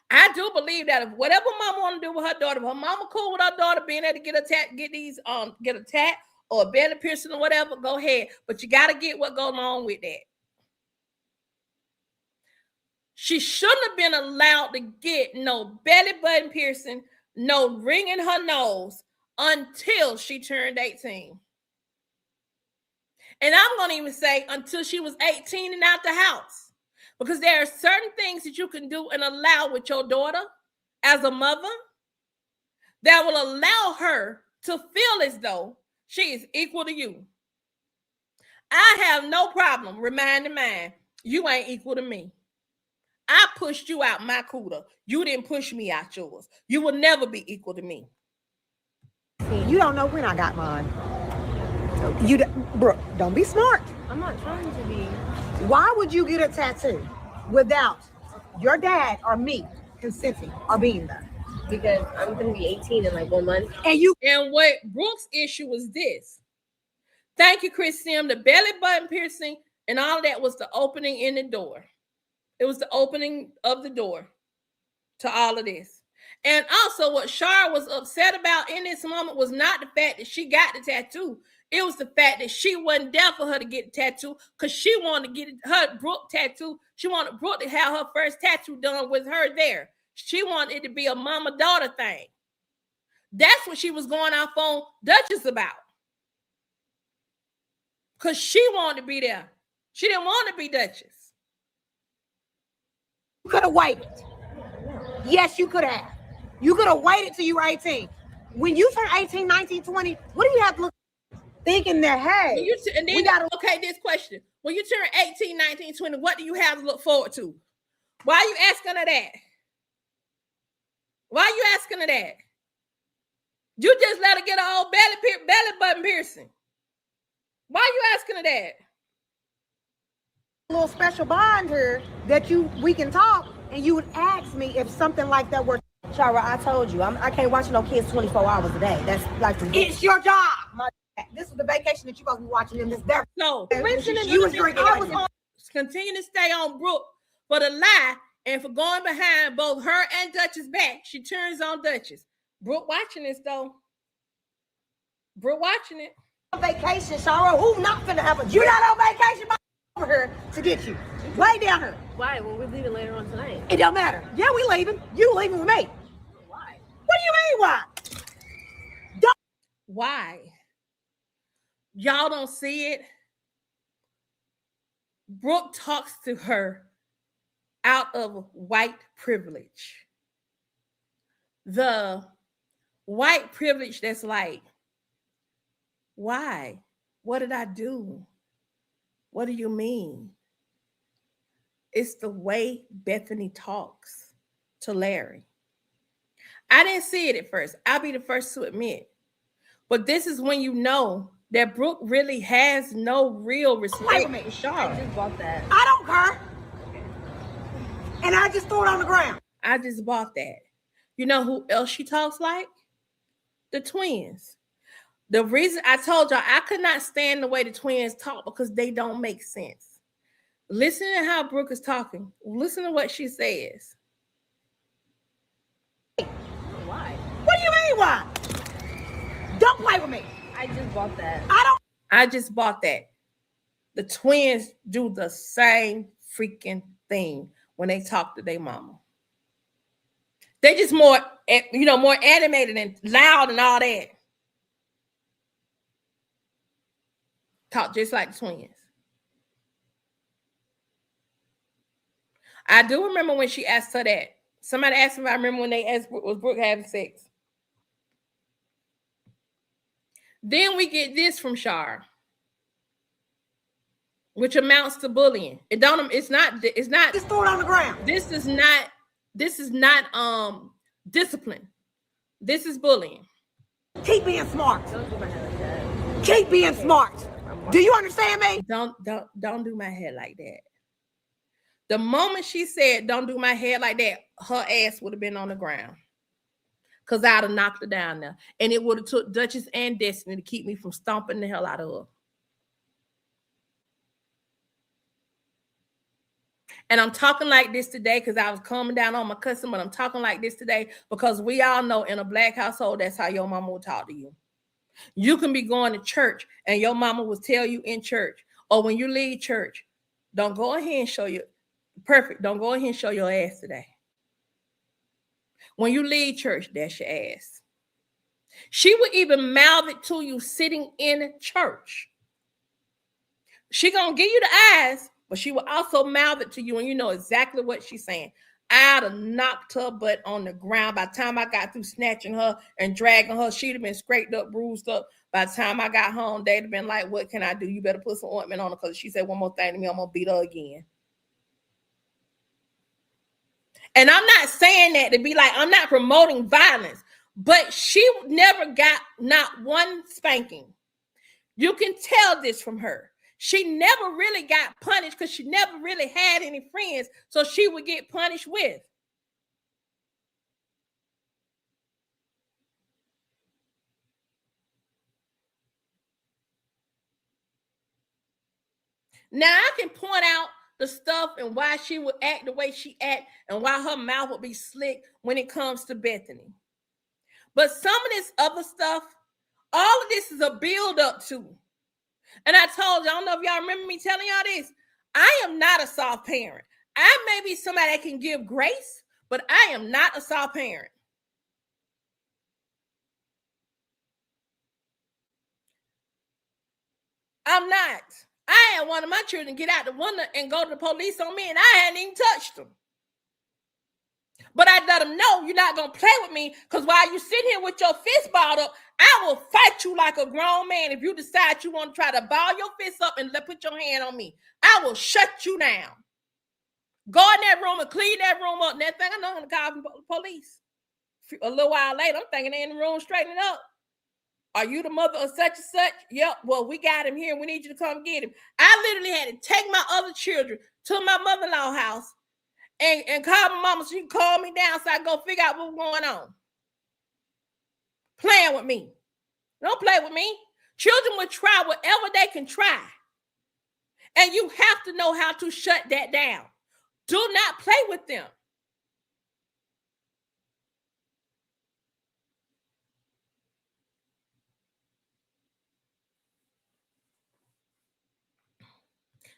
I do believe that if whatever mama want to do with her daughter, if her mama cool with her daughter being able to get a tat or a belly piercing or whatever, go ahead. But you got to get what goes on with that. She shouldn't have been allowed to get no belly button piercing, no ring in her nose until she turned 18. And I'm going to even say until she was 18 and out the house. Because there are certain things that you can do and allow with your daughter as a mother that will allow her to feel as though she is equal to you. I have no problem reminding mine, you ain't equal to me. I pushed you out my cooter. You didn't push me out yours. You will never be equal to me. You don't know when I got mine. Brooke, don't be smart. I'm not trying to be. Why would you get a tattoo without your dad or me consenting or being there? Because I'm going to be 18 in like 1 month. And what Brooke's issue was this. Thank you, Chris Sim. The belly button piercing and all of that was the opening in the door. It was the opening of the door to all of this. And also what Sharra was upset about in this moment was not the fact that she got the tattoo. It was the fact that she wasn't there for her to get the tattoo because she wanted to get her Brooke tattoo. She wanted Brooke to have her first tattoo done with her there. She wanted it to be a mama-daughter thing. That's what she was going off on Duchess about. Because she wanted to be there. She didn't want to be Duchess. You could have waited. Yes, you could have. You could have waited till you were 18. When you turn 18, 19, 20, what do you have to look? thinking that, hey, When you and then we gotta. okay, this question. When you turn 18, 19, 20, what do you have to look forward to? Why are you asking her that? Why are you asking her that? You just let her get her old belly button piercing. Why are you asking her that? A little special bond here that we can talk, and you would ask me if something like that were. Sharra, I told you, I can't watch no kids 24 hours a day. That's like It's your job. This is the vacation that you're supposed to be watching them. This there. So You was drinking. I was on, continue to stay on Brooke for the lie and for going behind both her and Duchess back. She turns on Duchess. Brooke watching this though. Brooke watching it. On vacation, Sharra. Who not finna have a? You're not on vacation. Over here to get you. Lay down here. Why? Well, we're leaving later on tonight. It don't matter. Yeah, we leaving. You leaving with me. Why? What do you mean? Why? Why? Y'all don't see it. Brooke talks to her out of white privilege. The white privilege that's like, why? What did I do? What do you mean? It's the way Bethany talks to Larry. I didn't see it at first. I'll be the first to admit. But this is when you know that Brooke really has no real respect for I Sharra. just bought that. I don't care. And I just threw it on the ground. I just bought that. You know who else she talks like? The twins. The reason I told y'all I could not stand the way the twins talk because they don't make sense. Listen to how Brooke is talking. Listen to what she says. Why? What do you mean? Why? Don't play with me. I just bought that. I just bought that. The twins do the same freaking thing when they talk to their mama. They just more, more animated and loud and all that. Talk just like the twins. I do remember when she asked her that. Somebody asked me if I remember when they asked, was Brooke having sex? Then we get this from Sharra, which amounts to bullying. It's not Just throw it on the ground. This is not discipline. This is bullying. Keep being smart. Don't do my hair like that. Keep being smart. Do you understand me? Don't do my hair like that. The moment she said, don't do my hair like that, her ass would have been on the ground. Because I'd have knocked her down there. And it would have took Duchess and Destiny to keep me from stomping the hell out of her. And I'm talking like this today because I was calming down on my cousin, but I'm talking like this today because we all know in a Black household, that's how your mama will talk to you. You can be going to church and your mama will tell you in church, or when you leave church, don't go ahead and show your don't go ahead and show your ass today. When you leave church, that's your ass. She would even mouth it to you sitting in church. She gonna give you the eyes, but she will also mouth it to you, and you know exactly what she's saying. I'd have knocked her butt on the ground. By the time I got through snatching her and dragging her, she'd have been scraped up, bruised up. By the time I got home, they'd have been like, what can I do? You better put some ointment on her because she said one more thing to me, I'm going to beat her again. And I'm not saying that to be like, I'm not promoting violence, but she never got not one spanking. You can tell this from her. She never really got punished because she never really had any friends, so she would get punished with. Now I can point out the stuff and why she would act the way she act and why her mouth would be slick when it comes to Bethany. But some of this other stuff, all of this is a build up to. And I told you, I don't know if y'all remember me telling y'all this. I am not a soft parent. I may be somebody that can give grace, but I am not a soft parent. I'm not. I had one of my children get out the window and go to the police on me, and I hadn't even touched them. But I let them know you're not going to play with me, because while you sit here with your fist balled up, I will fight you like a grown man. If you decide you want to try to ball your fist up and put your hand on me, I will shut you down. Go in that room and clean that room up. Next thing I know, I'm going to call the police. A little while later, I'm thinking they're in the room straightening up. Are you the mother of such and such? Yep. Well, we got him here. We need you to come get him. I literally had to take my other children to my mother-in-law house and call my mama so she can call me down so I can go figure out what's going on. Playing with me. Don't play with me. Children will try whatever they can try. And you have to know how to shut that down. Do not play with them.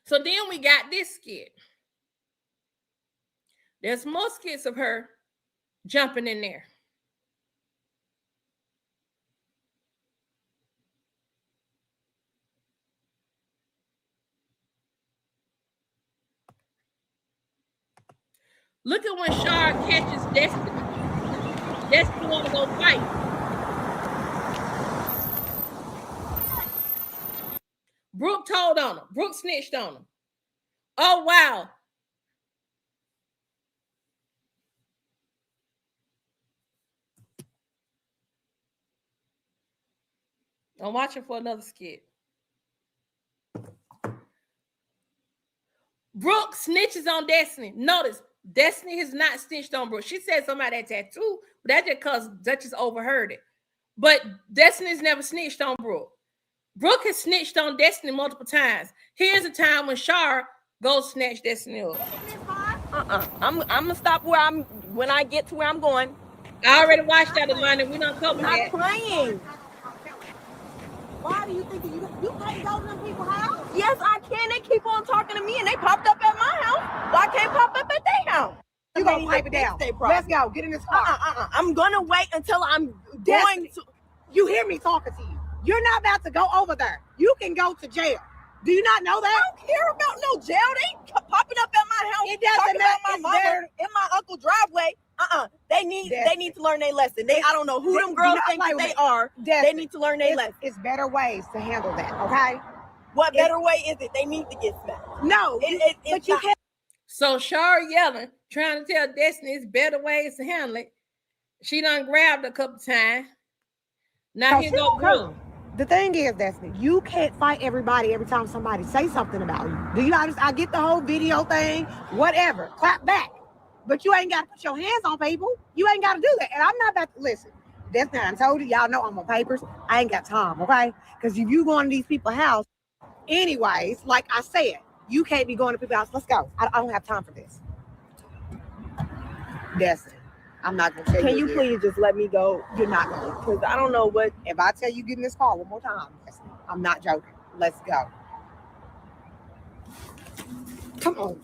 So then we got this skit. There's more skits of her jumping in there. Look at when Sharra catches Destiny. Destiny want to go fight. Brooke told on him. Brooke snitched on him. Oh, wow. I'm watching for another skit. Brooke snitches on Destiny. Notice, Destiny has not snitched on Brooke. She said something about that tattoo, but that's just because Duchess overheard it. But Destiny's never snitched on Brooke. Brooke has snitched on Destiny multiple times. Here's a time when Sharra goes snatch Destiny up. I'm gonna stop when I get to where I'm going. I already watched that in London. We don't cover I'm not that. playing. Why do you think you can't go to them people's house? Yes, I can. They keep on talking to me, and they popped up at my house. Why can't pop up at their house? You gonna pipe it down? Let's go. Get in this car. I'm gonna wait until I'm Destiny, going to. You hear me talking to you? You're not about to go over there. You can go to jail. Do you not know that? I don't care about no jail. They popping up at my house. It doesn't talking matter. about my mother in my uncle's driveway. They need to learn their lesson. I don't know who them girls think that they are. They need to learn their lesson. It's better ways to handle that, okay? What better way is it? They need to get smacked. No, but you can't. So Sharra yelling, trying to tell Destiny it's better ways to handle it. She done grabbed a couple times. Now here go Brooke. The thing is, Destiny, you can't fight everybody every time somebody say something about you. Do you understand? I get the whole video thing, whatever. Clap back. But you ain't got to put your hands on people. You ain't got to do that. And I'm not about to listen. Destiny, I told you, y'all know I'm on papers. I ain't got time, okay? Because if you going to these people's house, anyways, like I said, you can't be going to people's house. Let's go. I don't have time for this. Destiny, I'm not going to tell you. Can you please just let me go? You're not going to. Because I don't know what. If I tell you get in this car one more time, Destiny, I'm not joking. Let's go. Come on.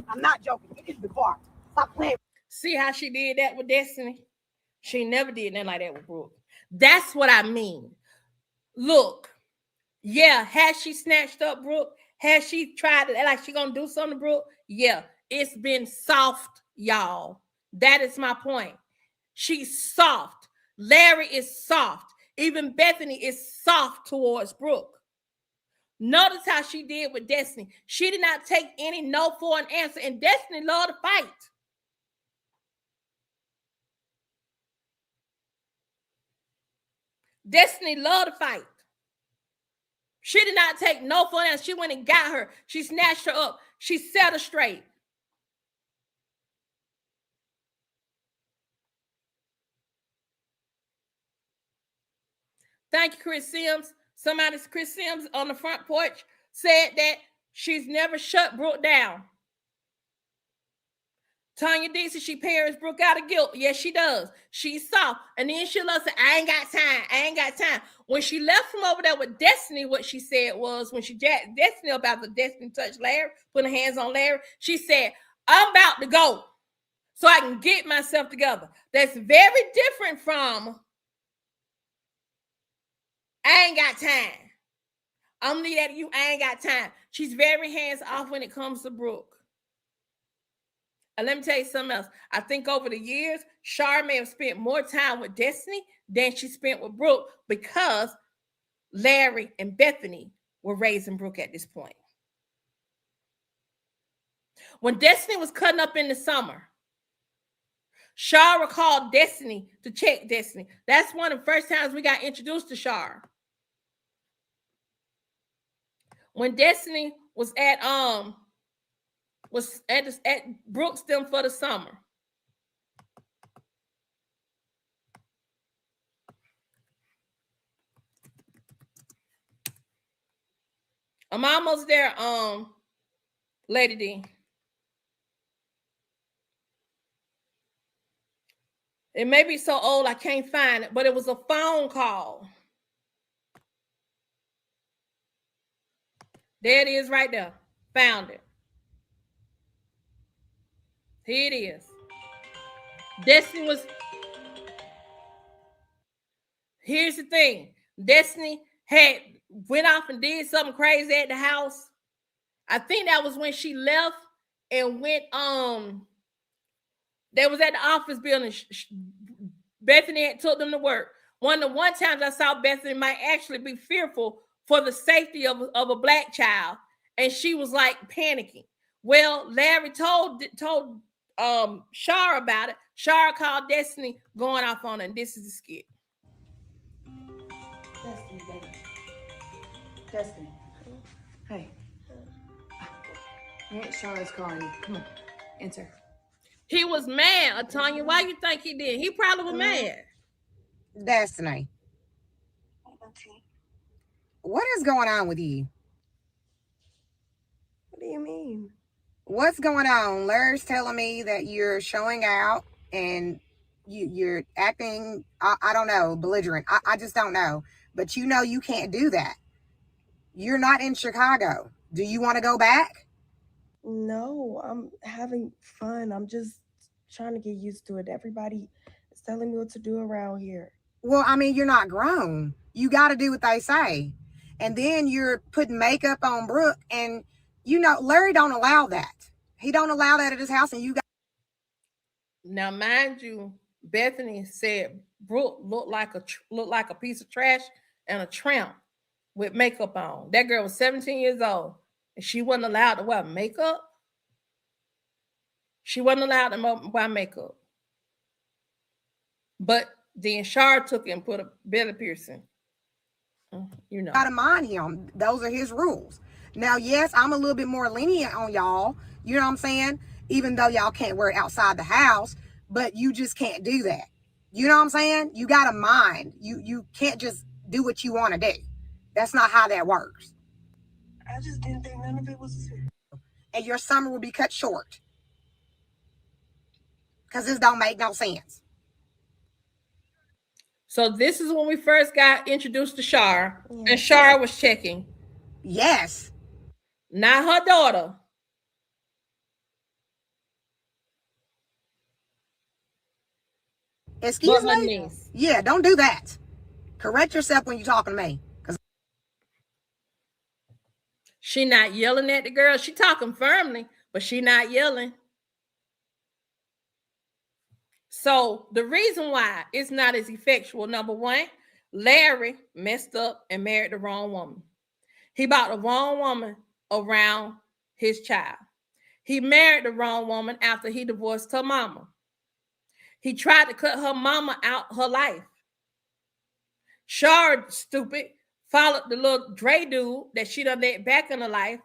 I'm not joking. Get in the car. Stop playing. See how she did that with Destiny? She never did nothing like that with Brooke. That's what I mean. Look, yeah, has she snatched up Brooke? Has she tried to, like she gonna do something to Brooke? Yeah, it's been soft, y'all. That is my point. She's soft. Larry is soft. Even Bethany is soft towards Brooke. Notice how she did with Destiny. She did not take any no for an answer, and Destiny loved to fight. Destiny loved to fight. She did not take no for an answer. She went and got her. She snatched her up. She set her straight. Thank you, Chris Sims. Chris Sims on the front porch said that she's never shut Brooke down. Tanya D says she parents Brooke out of guilt. Yes, she does. She's soft. And then she'll say, I ain't got time. I ain't got time. When she left from over there with Destiny, what she said was, when she jacked Destiny about the Destiny touch Larry, putting her hands on Larry, she said, I'm about to go so I can get myself together. That's very different from, I ain't got time. I'm gonna leave that to you. I ain't got time. She's very hands off when it comes to Brooke. And let me tell you something else. I think over the years, Sharra may have spent more time with Destiny than she spent with Brooke because Larry and Bethany were raising Brooke at this point. When Destiny was cutting up in the summer, Sharra called Destiny to check Destiny. That's one of the first times we got introduced to Sharra. When Destiny was at Brooke's them for the summer. I'm almost there, Lady D. It may be so old I can't find it, but it was a phone call. There it is right there. Found it. Here it is. Destiny was... Here's the thing. Destiny had went off and did something crazy at the house. I think that was when she left and went, they was at the office building. Bethany had took them to work. One of the times I saw Bethany might actually be fearful for the safety of a black child. And she was like panicking. Well, Larry told Sharra about it. Sharra called Destiny going off on her, and this is the skit. Destiny, baby. Destiny. Hey. Aunt Sharra's calling you. Come on. Answer. He was mad, Tanya. Why you think he did? He probably was mad. Destiny, what is going on with you? What do you mean? What's going on? Larry's telling me that you're showing out and you're acting, I don't know, belligerent. I just don't know. But you know you can't do that. You're not in Chicago. Do you want to go back? No, I'm having fun. I'm just trying to get used to it. Everybody is telling me what to do around here. Well, I mean, you're not grown. You got to do what they say. And then you're putting makeup on Brooke, and you know Larry don't allow that. He don't allow that at his house, and you got. Now, mind you, Bethany said Brooke looked like a piece of trash and a tramp with makeup on. That girl was 17 years old, and she wasn't allowed to wear makeup. She wasn't allowed to wear makeup. But then Sharra took it and put a belly piercing. You know. Gotta mind him. Those are his rules. Now, yes, I'm a little bit more lenient on y'all. You know what I'm saying? Even though y'all can't wear it outside the house, but you just can't do that. You know what I'm saying? You gotta mind. You can't just do what you want to do. That's not how that works. I just didn't think none of it was fair. And your summer will be cut short. Because this don't make no sense. So this is when we first got introduced to Sharra, and Sharra was checking. Yes. Not her daughter. Excuse but her me? niece. Yeah, don't do that. Correct yourself when you're talking to me. She not yelling at the girl. She talking firmly, but she not yelling. So the reason why it's not as effectual, number one, Larry messed up and married the wrong woman. He bought the wrong woman around his child. He married the wrong woman after he divorced her mama. He tried to cut her mama out her life. Sharra, stupid, followed the little Dre dude that she done let back in her life.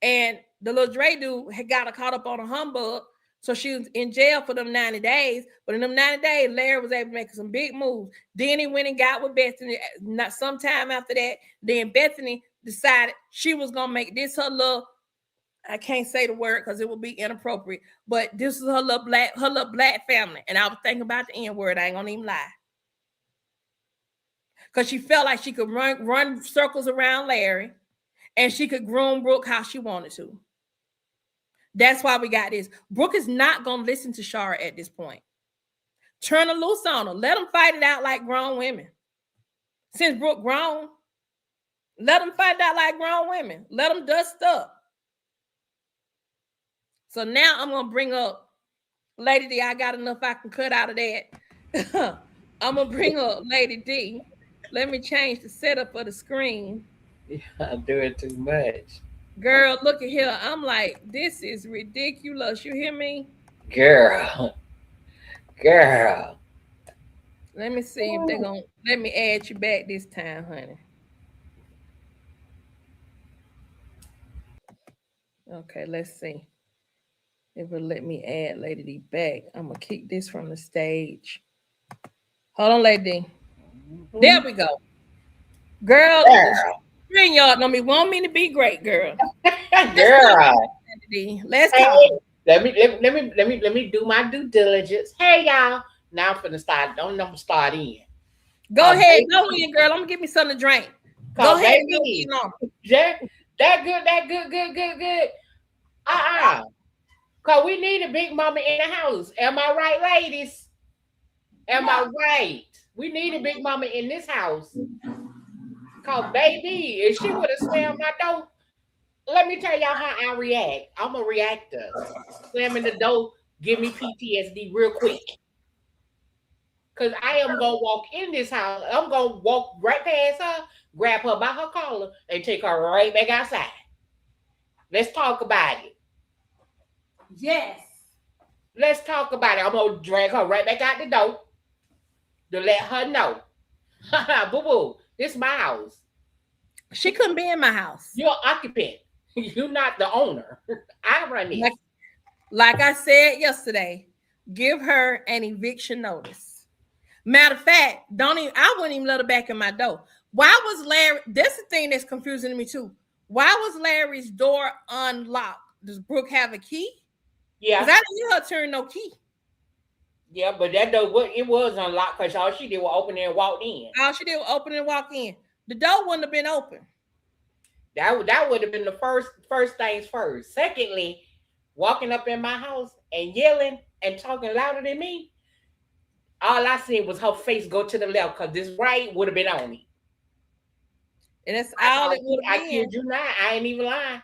And the little Dre dude had got her caught up on a humbug. So she was in jail for them 90 days. But in them 90 days, Larry was able to make some big moves. Then he went and got with Bethany. Not sometime after that, then Bethany decided she was going to make this her little, I can't say the word because it would be inappropriate, but this is her little black family. And I was thinking about the N word. I ain't going to even lie. Because she felt like she could run circles around Larry and she could groom Brooke how she wanted to. That's why we got this. Brooke is not going to listen to Sharra at this point. Turn her loose on her. Let them fight it out like grown women. Since Brooke grown, let them fight it out like grown women. Let them dust up. So now I'm gonna bring up Lady D. I got enough I can cut out of that. I'm gonna bring up Lady D. Let me change the setup of the screen. I'm doing too much. Girl, look at here. I'm like, this is ridiculous. You hear me? Girl. Girl. Let me see if they're gonna let me add you back this time, honey. Okay, let's see if it'll let me add Lady D back. I'm gonna kick this from the stage. Hold on, Lady D. There we go. Girl, bring y'all know me want me to be great, girl. Girl. Let's Hey, talk. let me do my due diligence. Hey y'all. Now I'm finna start. I'm start in. Go ahead, go in, girl. I'm gonna give me something to drink. Go ahead, baby. That good. Cause we need a big mama in the house. Am I right, ladies? Am I right? We need a big mama in this house. Cause baby, if she would have slammed my door, let me tell y'all how I react. I'm a reactor. Slamming the door, give me PTSD real quick. Cause I am gonna walk in this house. I'm gonna walk right past her, grab her by her collar, and take her right back outside. Let's talk about it. Yes. Let's talk about it. I'm gonna drag her right back out the door to let her know. Boo boo, this is my house. She couldn't be in my house. You're an occupant. You're not the owner. I run this. Like I said yesterday, give her an eviction notice. Matter of fact, I wouldn't even let her back in my door. Why was Larry? That's the thing that's confusing to me too. Why was Larry's door unlocked? Does Brooke have a key? Yeah. Because I didn't hear her turn no key. Yeah, but that door, it was unlocked because all she did was open it and walk in. All she did was open and walk in. The door wouldn't have been open. That would have been the first things first. Secondly, walking up in my house and yelling and talking louder than me. All I seen was her face go to the left because this right would have been on me. And that's all it would have been. I kid been. you not. I ain't even lying.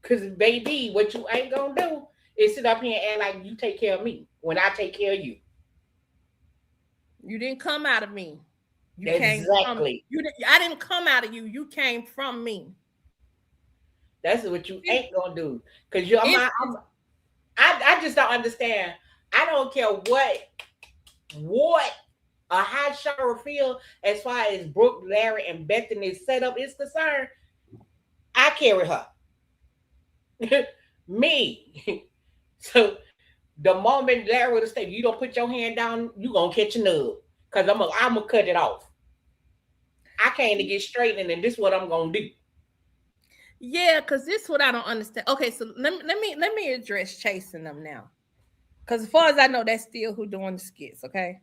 Because, baby, what you ain't going to do is sit up here and act like you take care of me when I take care of you. You didn't come out of me. You exactly. I didn't come out of you. You came from me. That's what you ain't going to do. Because I just don't understand. I don't care what or how Sharra feel as far as Brooke, Larry, and Bethany's setup is concerned. I carry her. Me. So the moment Larry would have said, you don't put your hand down, you gonna catch a nub. Because I'm gonna cut it off. I came to get straightened, and this is what I'm gonna do. Yeah, because this is what I don't understand. Okay, so let me address chasing them now. Because as far as I know, that's still who doing the skits, okay?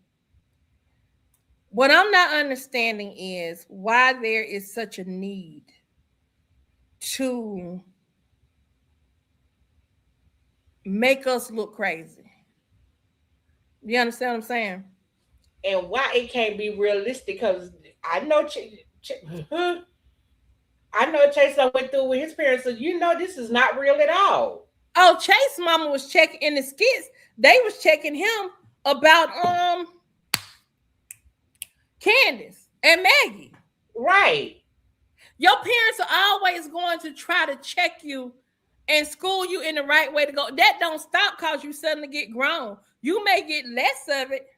What I'm not understanding is why there is such a need to make us look crazy. You understand what I'm saying? And why it can't be realistic? Because I know Chase went through with his parents, so you know this is not real at all. Oh, Chase mama was checking in the skits. They was checking him about Candace and Maggie. Right. Your parents are always going to try to check you and school you in the right way to go. That don't stop because you suddenly get grown. You may get less of it.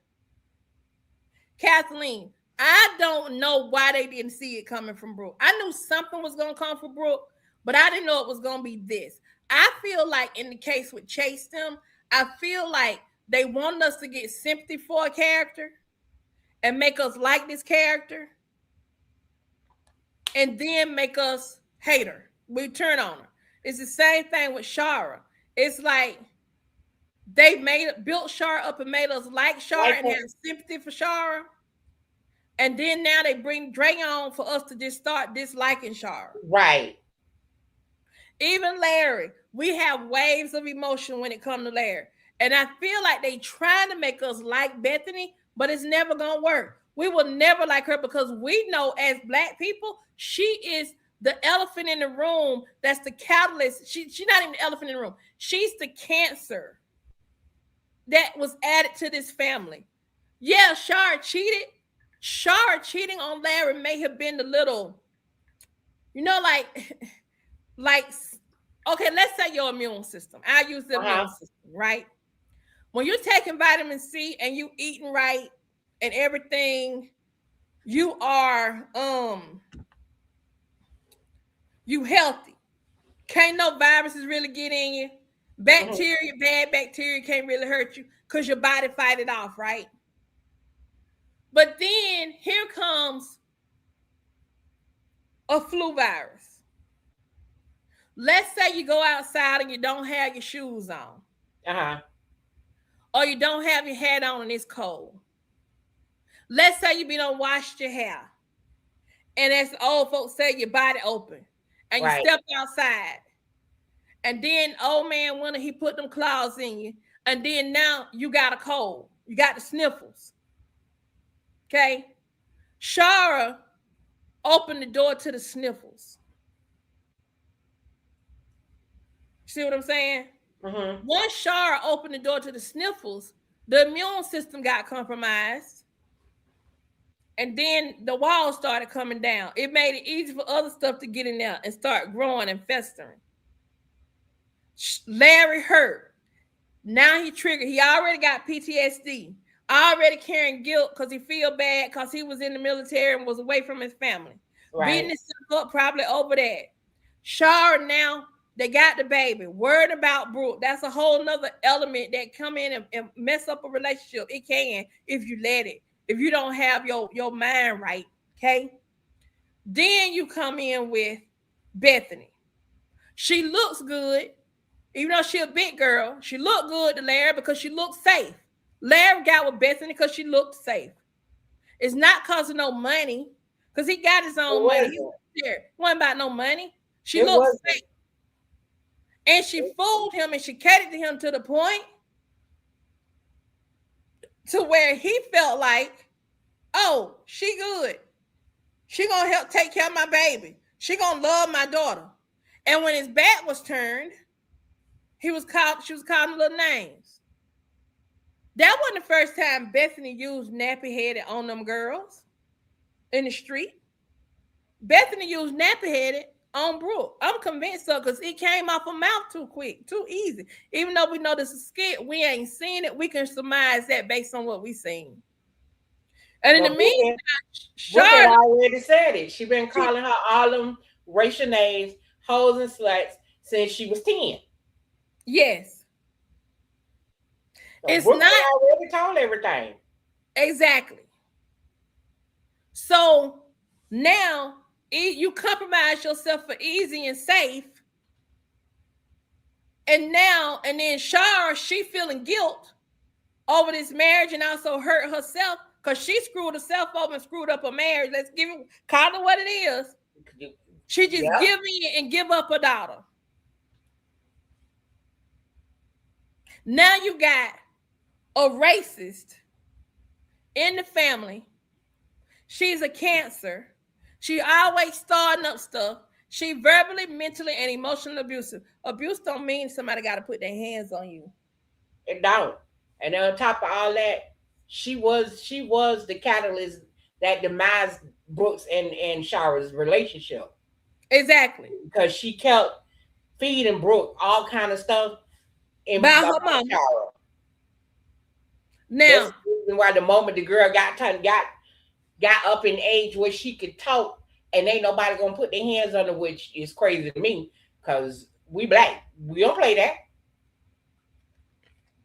Kathleen, I don't know why they didn't see it coming from Brooke. I knew something was going to come from Brooke, but I didn't know it was going to be this. I feel like in the case with Chase them, I feel like they want us to get sympathy for a character and make us like this character and then make us hate her. We turn on her. It's the same thing with Sharra. It's like they built Sharra up and made us like Sharra and have sympathy for Sharra. And then now they bring Dre on for us to just start disliking Sharra. Right. Even Larry, we have waves of emotion when it comes to Larry. And I feel like they trying to make us like Bethany, but it's never going to work. We will never like her because we know as Black people, she is the elephant in the room that's the catalyst. She's not even the elephant in the room. She's the cancer that was added to this family. Yeah, Sharra cheated. Sharra cheating on Larry may have been the little, like, okay, let's say your immune system. I use the immune system, right? When you're taking vitamin C and you eating right and everything, you are you healthy. Can't no viruses really get in you. Bacteria, bad bacteria can't really hurt you because your body fight it off, right? But then here comes a flu virus. Let's say you go outside and you don't have your shoes on. Or you don't have your hat on and it's cold. Let's say you don't wash your hair. And as the old folks say, your body open. And you step outside. And then old man winter, he put them claws in you. And then now you got a cold. You got the sniffles. Okay? Sharra opened the door to the sniffles. See what I'm saying? Once Sharra opened the door to the sniffles, the immune system got compromised. And then the walls started coming down. It made it easy for other stuff to get in there and start growing and festering. Larry hurt. Now he triggered. He already got PTSD. Already carrying guilt because he feel bad because he was in the military and was away from his family. Beating himself up probably over that. Sharra now, they got the baby. Worried about Brooke. That's a whole nother element that come in and mess up a relationship. It can if you let it. If you don't have your mind right, okay? Then you come in with Bethany. She looks good. Even though she's a big girl, she looked good to Larry because she looked safe. Larry got with Bethany because she looked safe. It's not because of no money, because he got his own money. He was there. It wasn't about no money. She looked safe. And she fooled him and she catered to him to the point to where he felt like, oh, she good. She gonna help take care of my baby. She gonna love my daughter. And when his back was turned, she was calling little names. That wasn't the first time Bethany used nappy-headed on them girls in the street. Bethany used nappy-headed on Brooke. I'm convinced so because it came off her mouth too quick, too easy. Even though we know this is skit, we ain't seen it. We can surmise that based on what we seen. And in the meantime, Sharra already said it. She been calling her all them racial names, hoes and sluts since she was 10. Yes. So it's Brooke not already told everything. Exactly. So now you compromise yourself for easy and safe. And then Sharra, she feeling guilt over this marriage and also hurt herself because she screwed herself up and screwed up her marriage. Let's call it what it is. She just give in and give up her daughter. Now you got a racist in the family. She's a cancer. She always starting up stuff. She verbally, mentally, and emotionally abusive. Abuse don't mean somebody got to put their hands on you. It don't. And on top of all that, she was the catalyst that demised Brooks and Sharra's relationship. Exactly. Because she kept feeding Brooke all kind of stuff about her mom. Now, that's the reason why the moment the girl got up in age where she could talk and ain't nobody gonna put their hands on her, which is crazy to me because we black. We don't play that.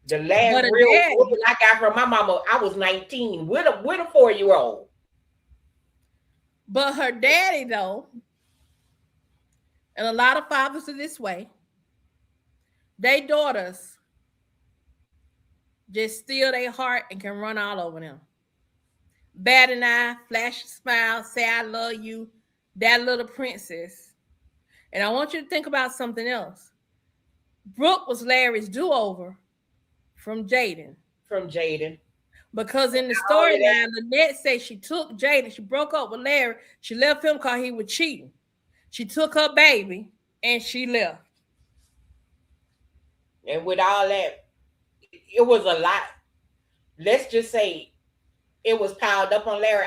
The last real woman I got from my mama, I was 19 with a 4-year-old. But her daddy, though, and a lot of fathers are this way, they daughters just steal their heart and can run all over them. Bat an eye, flash a smile, say I love you, that little princess. And I want you to think about something else. Brooke was Larry's do-over from Jaden. Because in the storyline, Lynette said she took Jaden, she broke up with Larry, she left him because he was cheating. She took her baby and she left. And with all that, it was a lot. Let's just say it was piled up on Larry.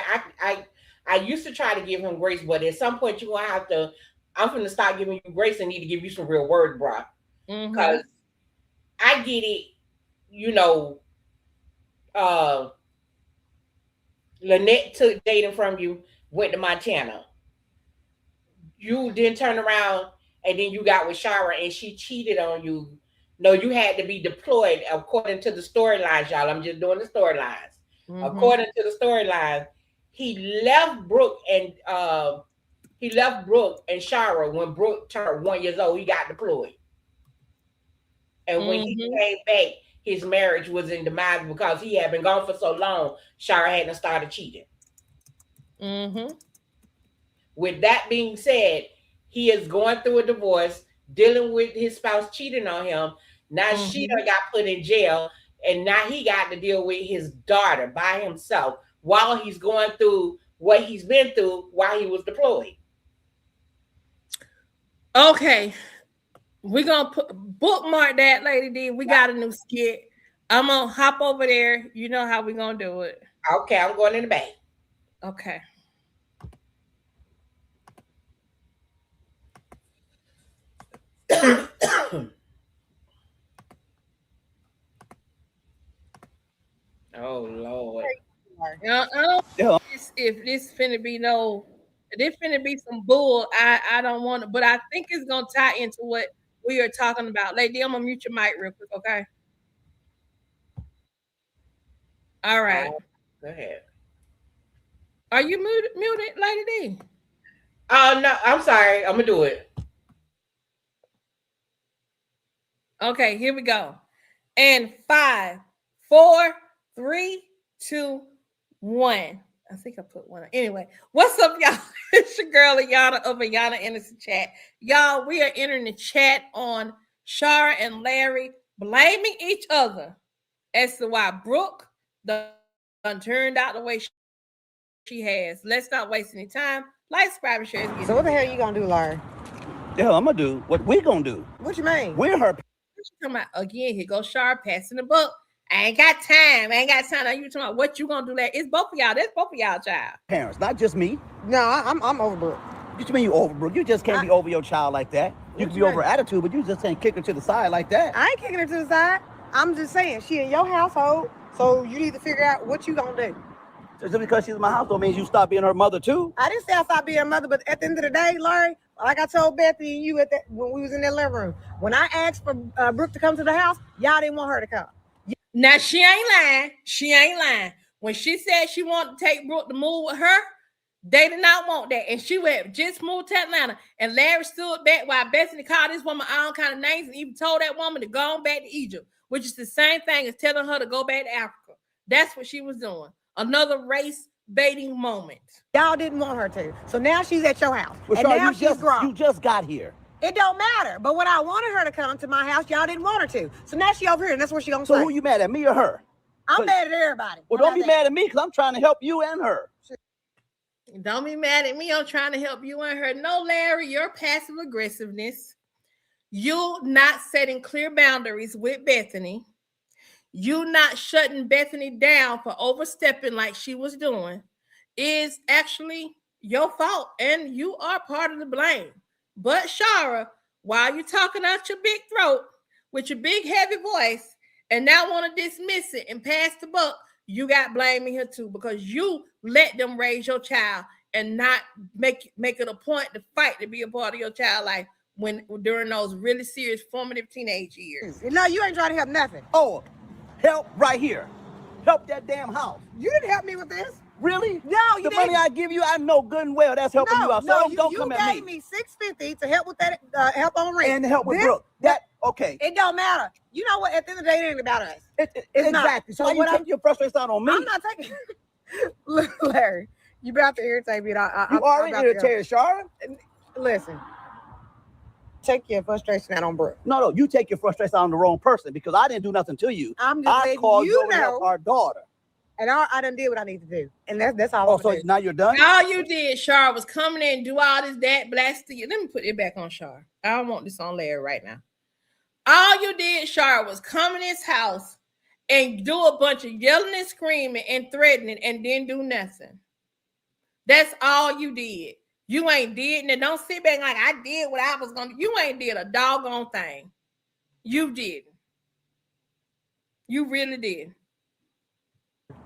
I used to try to give him grace, but at some point you're gonna have to. I'm gonna start giving you grace and need to give you some real words, bro. Because I get it, you know. Lynette took Jaden from you, went to Montana. You then turn around and then you got with Sharra and she cheated on you. No, you had to be deployed according to the storylines, y'all. I'm just doing the storylines. According to the storylines, he left Brooke and Sharra when Brooke turned 1 year old. He got deployed, and when he came back, his marriage was in demise because he had been gone for so long. Sharra hadn't started cheating. With that being said, he is going through a divorce, dealing with his spouse cheating on him. Now she done got put in jail, and now he got to deal with his daughter by himself while he's going through what he's been through while he was deployed. Okay. We're going to bookmark that, Lady D. We got a new skit. I'm going to hop over there. You know how we're going to do it. Okay, I'm going in the back. Okay. Oh, Lord. If this finna be some bull, I don't want it. But I think it's going to tie into what we are talking about. Lady, I'm going to mute your mic real quick, okay? All right. Go ahead. Are you muted, Lady D? No, I'm sorry. I'm going to do it. Okay, here we go. And 5, 4, 3, 2, 1. I think I put one. Anyway, what's up, y'all? It's your girl, Ayana of Ayana Innocent Chat. Y'all, we are entering the chat on Sharra and Larry blaming each other as to why Brooke done turned out the way she has. Let's not waste any time. Like, subscribe, and share. So what the hell you gonna do, Larry? The hell I'm gonna do what we gonna do. What you mean? We're her. Come out again. Here goes Sharra passing the book. I ain't got time. Now you talking about what you gonna do that? It's both of y'all. That's both of y'all, child. Parents, not just me. No, I'm over Brooke. What you mean you over Brooke? You just can't be over your child like that. You can be over her attitude, but you just can't kick her to the side like that. I ain't kicking her to the side. I'm just saying she in your household, so you need to figure out what you gonna do. Just because she's in my house don't mean you stop being her mother too. I didn't say I stopped being her mother, but at the end of the day, Larry, like I told Bethany and you when we was in that living room, when I asked for Brooke to come to the house, y'all didn't want her to come. Now she ain't lying. When she said she wanted to take Brooke to move with her, they did not want that. And she went just moved to Atlanta. And Larry stood back while Bethany called this woman all kind of names and even told that woman to go on back to Egypt, which is the same thing as telling her to go back to Africa. That's what she was doing. Another race baiting moment. Y'all didn't want her to. So now she's at your house. Well, and Sharra, now she's grown. You just got here. It don't matter. But when I wanted her to come to my house, y'all didn't want her to. So now she over here, and that's what she gonna say. So who you mad at, me or her? I'm mad at everybody. Well, don't be mad at me because I'm trying to help you and her. Don't be mad at me. I'm trying to help you and her. No, Larry, your passive aggressiveness, you not setting clear boundaries with Bethany, you not shutting Bethany down for overstepping like she was doing is actually your fault, and you are part of the blame. But Sharra, while you're talking out your big throat with your big heavy voice and now want to dismiss it and pass the buck, you got blaming her too, because you let them raise your child and not make it a point to fight to be a part of your child life when during those really serious formative teenage years. No, you ain't trying to help nothing. Oh, help right here. Help that damn house. You didn't help me with this. Really? No, you the didn't. money I give you, I know good and well that's helping you out. So don't come at me. You gave me $650 to help with that help on rent. And to help with Brooke. That okay. It don't matter. You know what? At the end of the day, it ain't about us. Exactly. Not. So why you take your frustration out on me? I'm not taking. Look, Larry, you about to irritate me. You already irritated, Sharra. Listen. Take your frustration out on Brooke. No, you take your frustration out on the wrong person because I didn't do nothing to you. I'm just I letting called you to help know our daughter. And I done did what I need to do. And that's all Oh, I'm so do. now you're done? All you did, Sharra, was coming in and do all this, that, blast you. Let me put it back on Sharra. I don't want this on Larry right now. All you did, Sharra, was come in his house and do a bunch of yelling and screaming and threatening and then do nothing. That's all you did. You ain't did, and don't sit back like I did what I was gonna do. You ain't did a doggone thing. You did. You really did.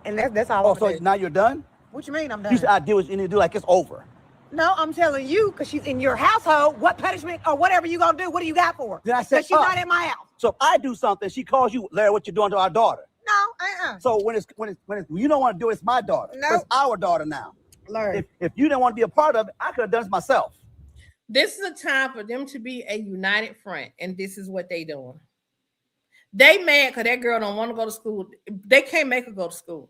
And that's all Oh, I'm so do. now you're done? What you mean I'm You done? said I did what you need to do, like it's over. No, I'm telling you, because she's in your household, what punishment or whatever you gonna do, what do you got for her? Then I said, Because she's not in my house. So if I do something, she calls you, Larry, what you doing to our daughter? No, So when you don't want to do it, it's my daughter. No. It's our daughter now. Larry. If you didn't want to be a part of it, I could have done it myself. This is a time for them to be a united front, and this is what they doing. They mad because that girl don't want to go to school. They can't make her go to school.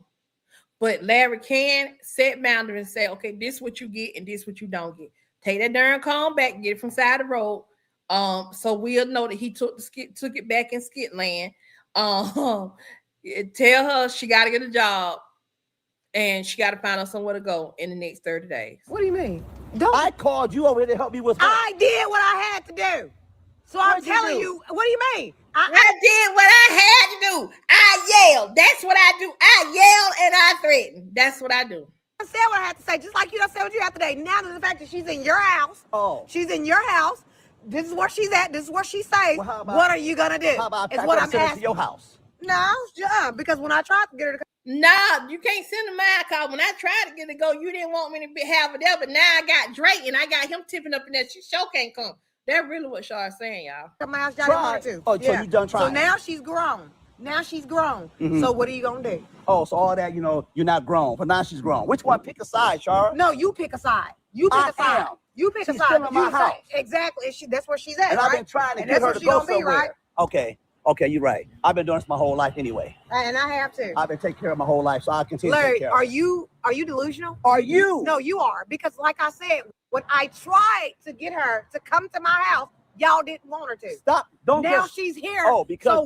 But Larry can set boundaries and say, okay, this is what you get and this is what you don't get. Take that darn comb back, get it from side of the road. So we'll know that he took it back in skit land. Tell her she got to get a job and she got to find out somewhere to go in the next 30 days. What do you mean? I called you over here to help me with her. I did what I had to do. So I'm telling you, what do you mean? I did what I had to do. I yelled. That's what I do. I yell and I threaten. That's what I do. I said what I had to say, just like you done said what you have today. Now to the fact that she's in your house. Oh. She's in your house. This is where she's at. This is where she stays. Well, what are you gonna do? How about It's I what gotta I'm send her to asking. your house? No, because when I tried to get her to Nah, you can't send them my call. When I tried to get it go, you didn't want me to have it there, but now I got Drake and I got him tipping up in there. She sure can't come. That's really what Sharra's saying, y'all. come my house, y'all didn't want her to. Oh, so you done trying. So now she's grown. So what are you gonna do? Oh, so all that, you're not grown. But now she's grown. Which one? Pick a side, Shara. No, you pick a side. You pick a side. am. You pick She's a side. still in my You say- house. Exactly. That's where she's at. And right? I've been trying to And get that's her where to she go gonna be, somewhere. right? Okay, you're right. I've been doing this my whole life anyway. And I have to. I've been taking care of my whole life, so I continue to take Larry, care of are it. you delusional? Are you? No, you are. Because like I said, when I tried to get her to come to my house, y'all didn't want her to. Stop. Don't Now just she's here. Oh, because- so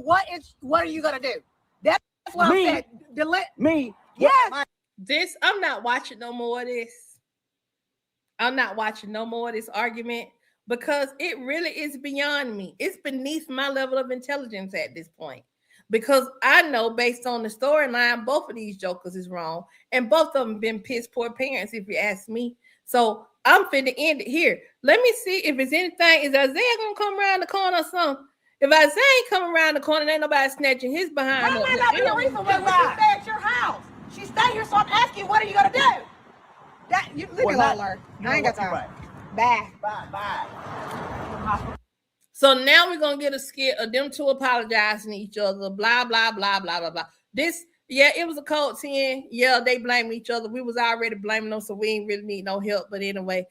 what are you gonna do? That's what Me? I'm saying. me. Yes. I'm not watching no more of this. I'm not watching no more of this argument because it really is beyond me. It's beneath my level of intelligence at this point. Because I know based on the storyline, both of these jokers is wrong. And both of them been piss poor parents, if you ask me. So I'm finna end it here. Let me see if it's anything. Is Isaiah gonna come around the corner or something? If Isaiah ain't coming around the corner, ain't nobody snatching his behind That up. might not be a reason why she stay at your house. She stay here, so I'm asking you, what are you gonna do? That you leave me alone, Larry. I ain't got time. Right. Bye. Bye. So now we're gonna get a skit of them two apologizing to each other, blah, blah, blah, blah, blah, blah. This, yeah, it was a code 10. Yeah, they blame each other. We was already blaming them, so we ain't really need no help. But anyway,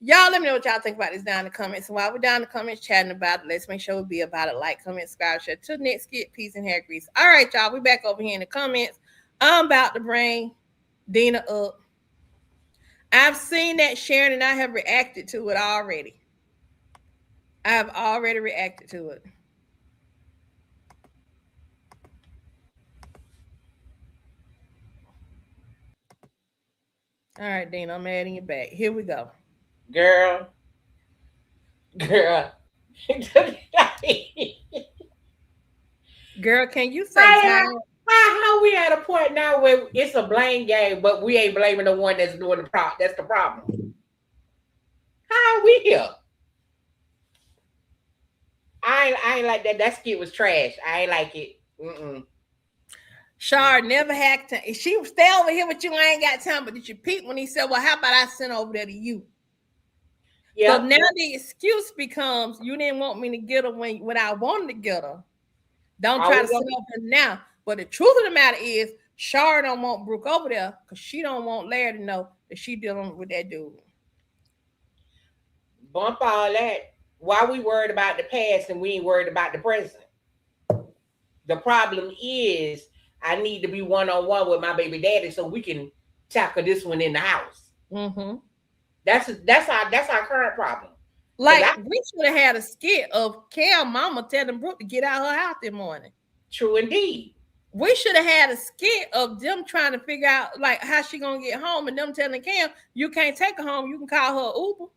y'all let me know what y'all think about this down in the comments. And while we're down in the comments chatting about it, let's make sure we be about it. Like, comment, subscribe, share. To the next skit, peace and hair grease. All right, y'all, we back over here in the comments. I'm about to bring Dina up. I've seen that Sharon and I have reacted to it already. I've already reacted to it. All right, Dina, I'm adding it back. Here we go. Girl. Girl, can you say how we at a point now where it's a blame game, but we ain't blaming the one that's doing the problem? That's the problem. How are we here? I ain't like that. That skit was trash. I ain't like it. Sharra never had time. She stay over here with you. I ain't got time. But did you peep when he said, well, how about I send over there to you? Yeah. So now the excuse becomes you didn't want me to get her when I wanted to get her. Don't try to send over her now. But the truth of the matter is, Sharra don't want Brooke over there because she don't want Larry to know that she dealing with that dude. Bump all that. Why we worried about the past and we ain't worried about the present? The problem is I need to be one-on-one with my baby daddy so we can tackle this one in the house. Mm-hmm. That's our current problem. Like we should have had a skit of Cam mama telling Brooke to get out her house this morning. True indeed. We should have had a skit of them trying to figure out like how she gonna get home, and them telling Cam, you can't take her home, you can call her Uber.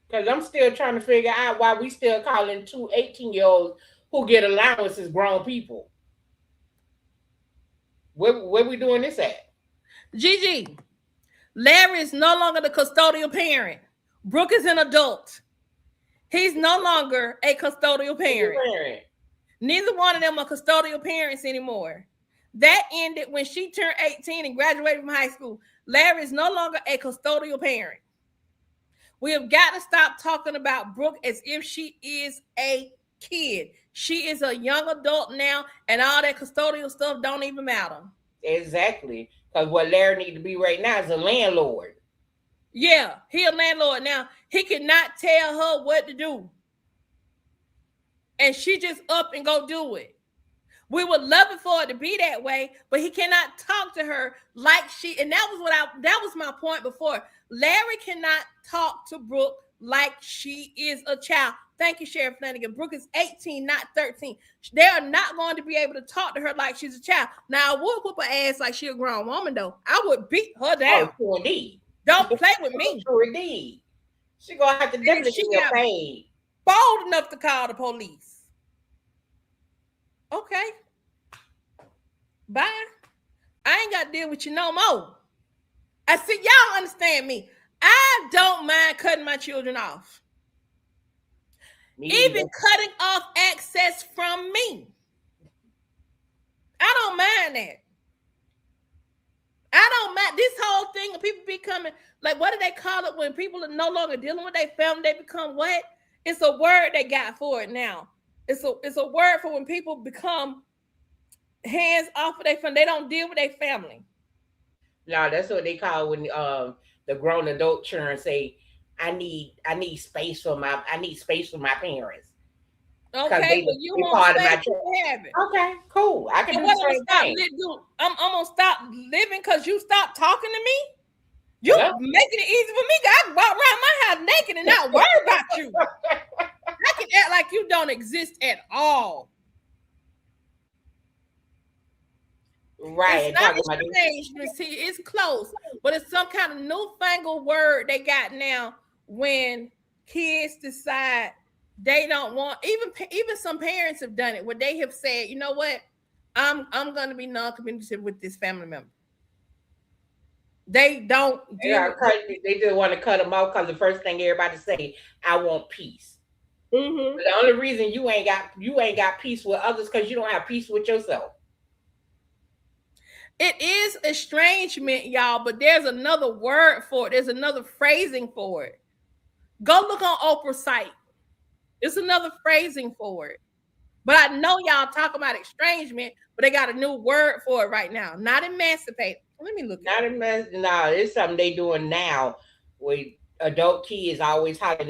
Because I'm still trying to figure out why we still calling 2 18-year-olds who get allowances grown people. Where we doing this at? Gigi, Larry is no longer the custodial parent. Brooke is an adult. He's no longer a custodial parent. Neither one of them are custodial parents anymore. That ended when she turned 18 and graduated from high school. Larry is no longer a custodial parent. We have got to stop talking about Brooke as if she is a kid. She is a young adult now, and all that custodial stuff don't even matter. Exactly. Because what Larry needs to be right now is a landlord. Yeah, he a landlord now. He cannot tell her what to do. And she just up and go do it. We would love it for it to be that way, but he cannot talk to her like she, and that was my point before. Larry cannot talk to Brooke like she is a child. Thank you, Sheriff Flanagan. Brooke is 18, not 13. They are not going to be able to talk to her like she's a child. Now, I would whoop her ass like she a grown woman, though. I would beat her down. Oh, sure indeed. Don't play with me. Sure indeed. She gonna have to definitely get paid. Bold enough to call the police. Okay. Bye. I ain't got to deal with you no more. I see y'all understand me. I don't mind cutting my children off. Even cutting off access from me. I don't mind that. I don't mind this whole thing of people becoming, like, what do they call it when people are no longer dealing with their family? They become what? It's a word they got for it now. It's a word for when people become hands off of their family. They don't deal with their family. No, that's what they call when the grown adult children say, I need space for my parents. Okay, but you want space to have it. Okay, cool. I can do the same thing. I'm gonna stop living because you stop talking to me. You making it easy for me. I can walk around my house naked and not worry about you. I can act like you don't exist at all. Right. It's not estrangement. See, it's close, but it's some kind of newfangled word they got now when kids decide they don't want. Even some parents have done it where they have said, you know what, I'm going to be non-communicative with this family member. They don't. They just want to cut them off because the first thing everybody say, I want peace. Mm-hmm. The only reason you ain't got peace with others because you don't have peace with yourself. It is estrangement, y'all, but there's another word for it. There's another phrasing for it. Go look on Oprah's site. It's another phrasing for it. But I know y'all talk about estrangement, but they got a new word for it right now. Not emancipate. Let me look. No, it's something they doing now. Where adult kids always hollering,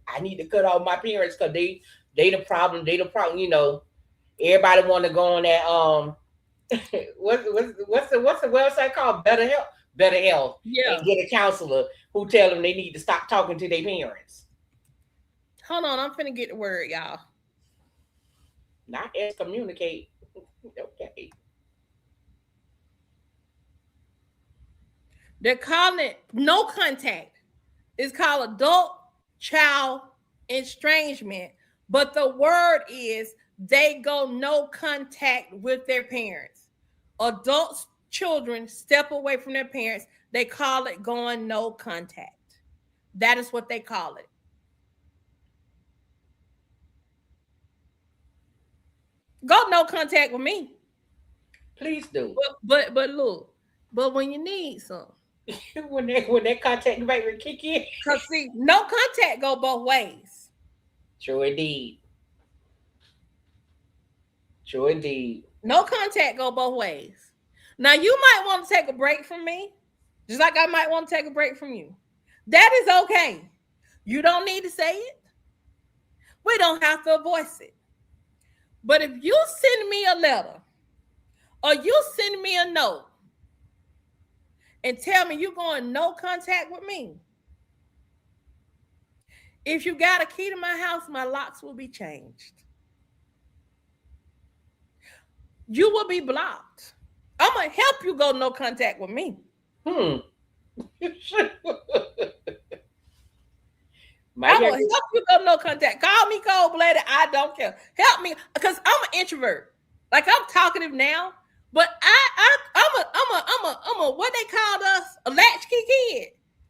I need to cut off my parents because they the problem. They the problem. You know, everybody want to go on that what's the website called? Better Health. Yeah. And get a counselor who tell them they need to stop talking to their parents. Hold on, I'm finna get the word, y'all. Not excommunicate. Okay. They're calling it no contact. It's called adult-child estrangement, but the word is they go no contact with their parents. Adults, children step away from their parents. They call it going no contact. That is what they call it. Go no contact with me. Please do. But look, but when you need some. when that contact rate kick in. Because see, no contact go both ways. True indeed. True indeed. No contact go both ways. Now you might want to take a break from me, just like I might want to take a break from you. That is okay. You don't need to say it. We don't have to voice it. But if you send me a letter or you send me a note and tell me you're going no contact with me, if you got a key to my house, my locks will be changed. you will be blocked. I'm gonna help you go no contact with me. My I will youngest, help you go no contact. Call me cold blooded. I don't care. Help me because I'm an introvert. Like I'm talkative now, but I'm a what they called us a latchkey kid.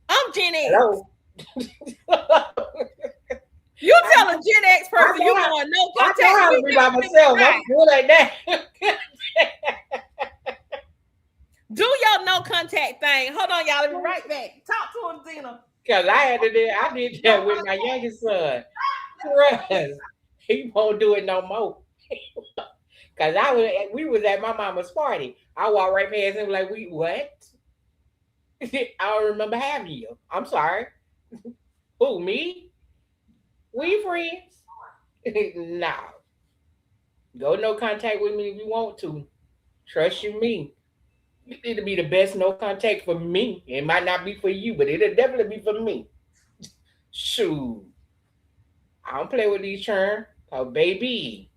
I'm Gen X. hello. You tell a Gen X person you I want no I contact. know how to with be me, by you myself. right. I'm good like that. Do your no contact thing. Hold on, y'all. Let me right back. Talk to him, Zena. Cause I did that with my youngest son. Trust. He won't do it no more. Cause we was at my mama's party. I walked right past him like, we what? I don't remember having you. I'm sorry. Who, me? We friends? No. Go no contact with me if you want to. Trust you me. It'll be the best no contact for me. It might not be for you, but it'll definitely be for me. Shoot. I don't play with these churn. Oh, baby.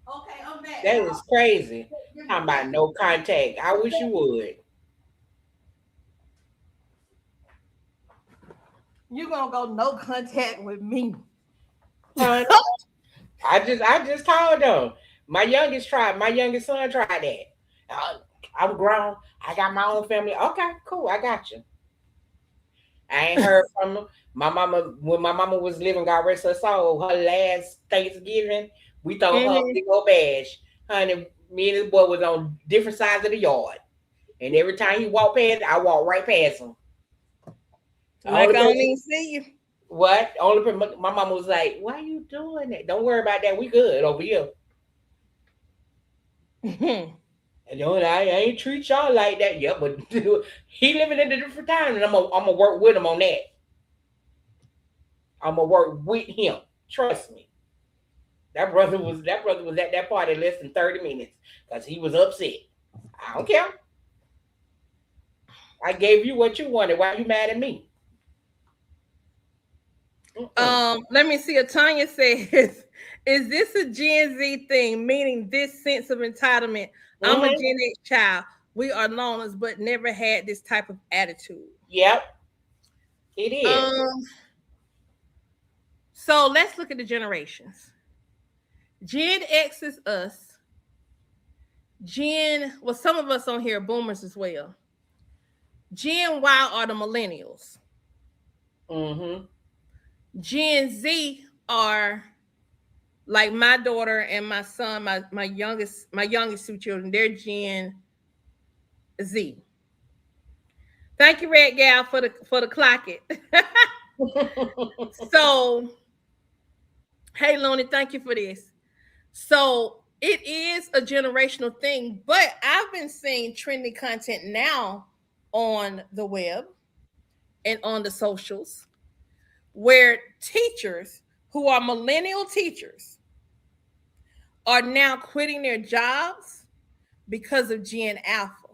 Okay, I'm back. That is crazy. Talking about no contact. I wish you would. You gonna go no contact with me. I just told them. My youngest son tried that. I'm grown. I got my own family. Okay, cool. I got you. I ain't heard from him. My mama, when my mama was living, God rest her soul, her last Thanksgiving, we throw her a big old bash. Honey, me and this boy was on different sides of the yard. And every time he walked past, I walked right past him. Like I don't even see you. What? My mama was like, why you doing that? Don't worry about that. We good over here. And I ain't treat y'all like that. Yeah, but he living in a different time, and I'm gonna work with him on that. I'm gonna work with him. Trust me. That brother was at that party less than 30 minutes because he was upset. I don't care. I gave you what you wanted. Why are you mad at me? Let me see. Tanya says, is this a Gen Z thing? Meaning this sense of entitlement. I'm a Gen X child. We are loners, but never had this type of attitude. Yep. It is. So let's look at the generations. Gen X is us. Some of us on here are boomers as well. Gen Y are the millennials. Mm-hmm. Gen Z are like my daughter and my son, my youngest two children. They're Gen Z. Thank you, Red Gal, for the clock it. So, hey, Looney, thank you for this. So it is a generational thing, but I've been seeing trendy content now on the web and on the socials where teachers who are millennial teachers are now quitting their jobs because of Gen Alpha.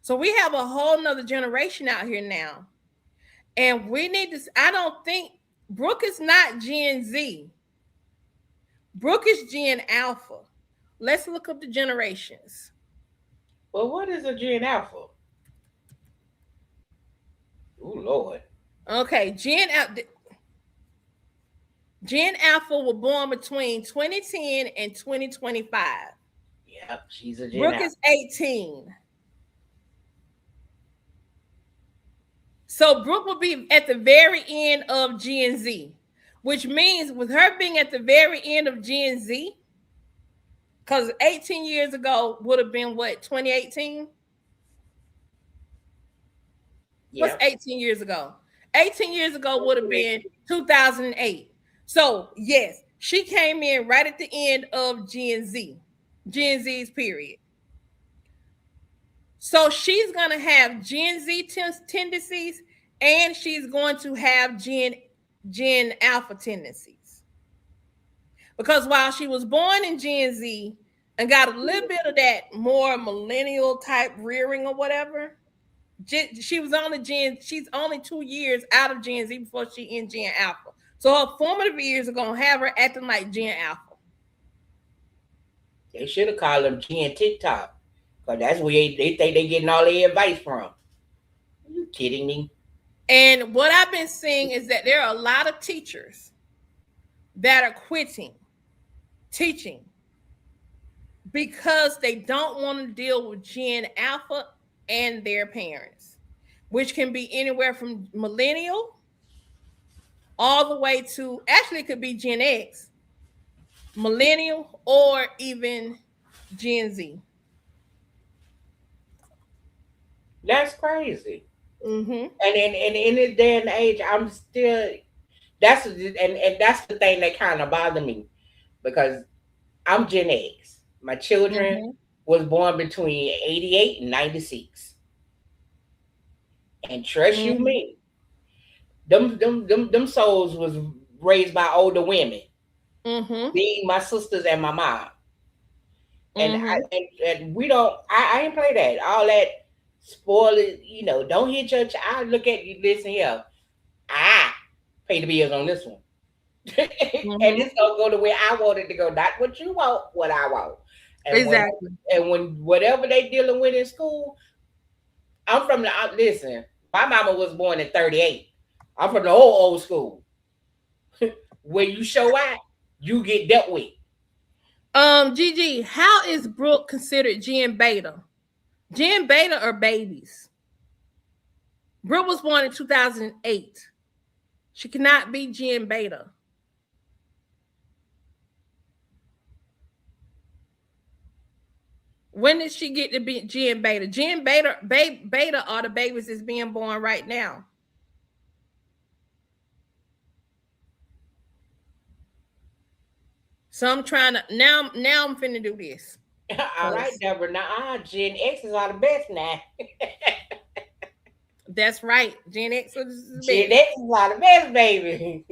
So we have a whole nother generation out here now. And we need to, I don't think Brooke is not Gen Z. Brooke is Gen Alpha. Let's look up the generations. Well, what is a Gen Alpha? Oh, Lord. Okay, Gen Alpha was born between 2010 and 2025. Yep, she's a Gen Brooke Alpha. is 18. So Brooke will be at the very end of Gen Z, which means with her being at the very end of Gen Z, because 18 years ago would have been what, 2018? Yep. What's 18 years ago? 18 years ago would have been 2008. So yes, she came in right at the end of Gen Z's period. So she's going to have Gen Z tendencies and she's going to have Gen Alpha tendencies. Because while she was born in Gen Z and got a little bit of that more millennial type rearing or whatever, she's only 2 years out of Gen Z before she in Gen Alpha. So her formative years are gonna have her acting like Gen Alpha. They should have called them Gen TikTok. Because that's where they think they getting all their advice from. Are you kidding me? And what I've been seeing is that there are a lot of teachers that are quitting teaching because they don't want to deal with Gen Alpha and their parents, which can be anywhere from millennial all the way to, actually it could be Gen X, millennial, or even Gen Z. That's crazy. Mm-hmm. And in this day and age, I'm still that's and that's the thing that kind of bothered me because I'm Gen X. My children was born between 88 and 96. And trust you me, them souls was raised by older women. Being my sisters and my mom. And and we don't I ain't play that. All that spoil it, don't hit your child. Look at you, listen here. I pay the bills on this one. And it's gonna go the way I want it to go, not what you want, what I want. And exactly. When whatever they dealing with in school, I'm from the listen. My mama was born in 38. I'm from the old school. When you show out, you get dealt with. Gigi, how is Brooke considered Gen Beta? Gen Beta are babies. Brooke was born in 2008. She cannot be Gen Beta. When did she get to be Gen Beta? Gen Beta, Beta are the babies that's being born right now. So I'm trying to now I'm finna do this. All right, Deborah. Now, Gen X is all the best now. That's right. Gen X is the best. Gen X is all the best, baby.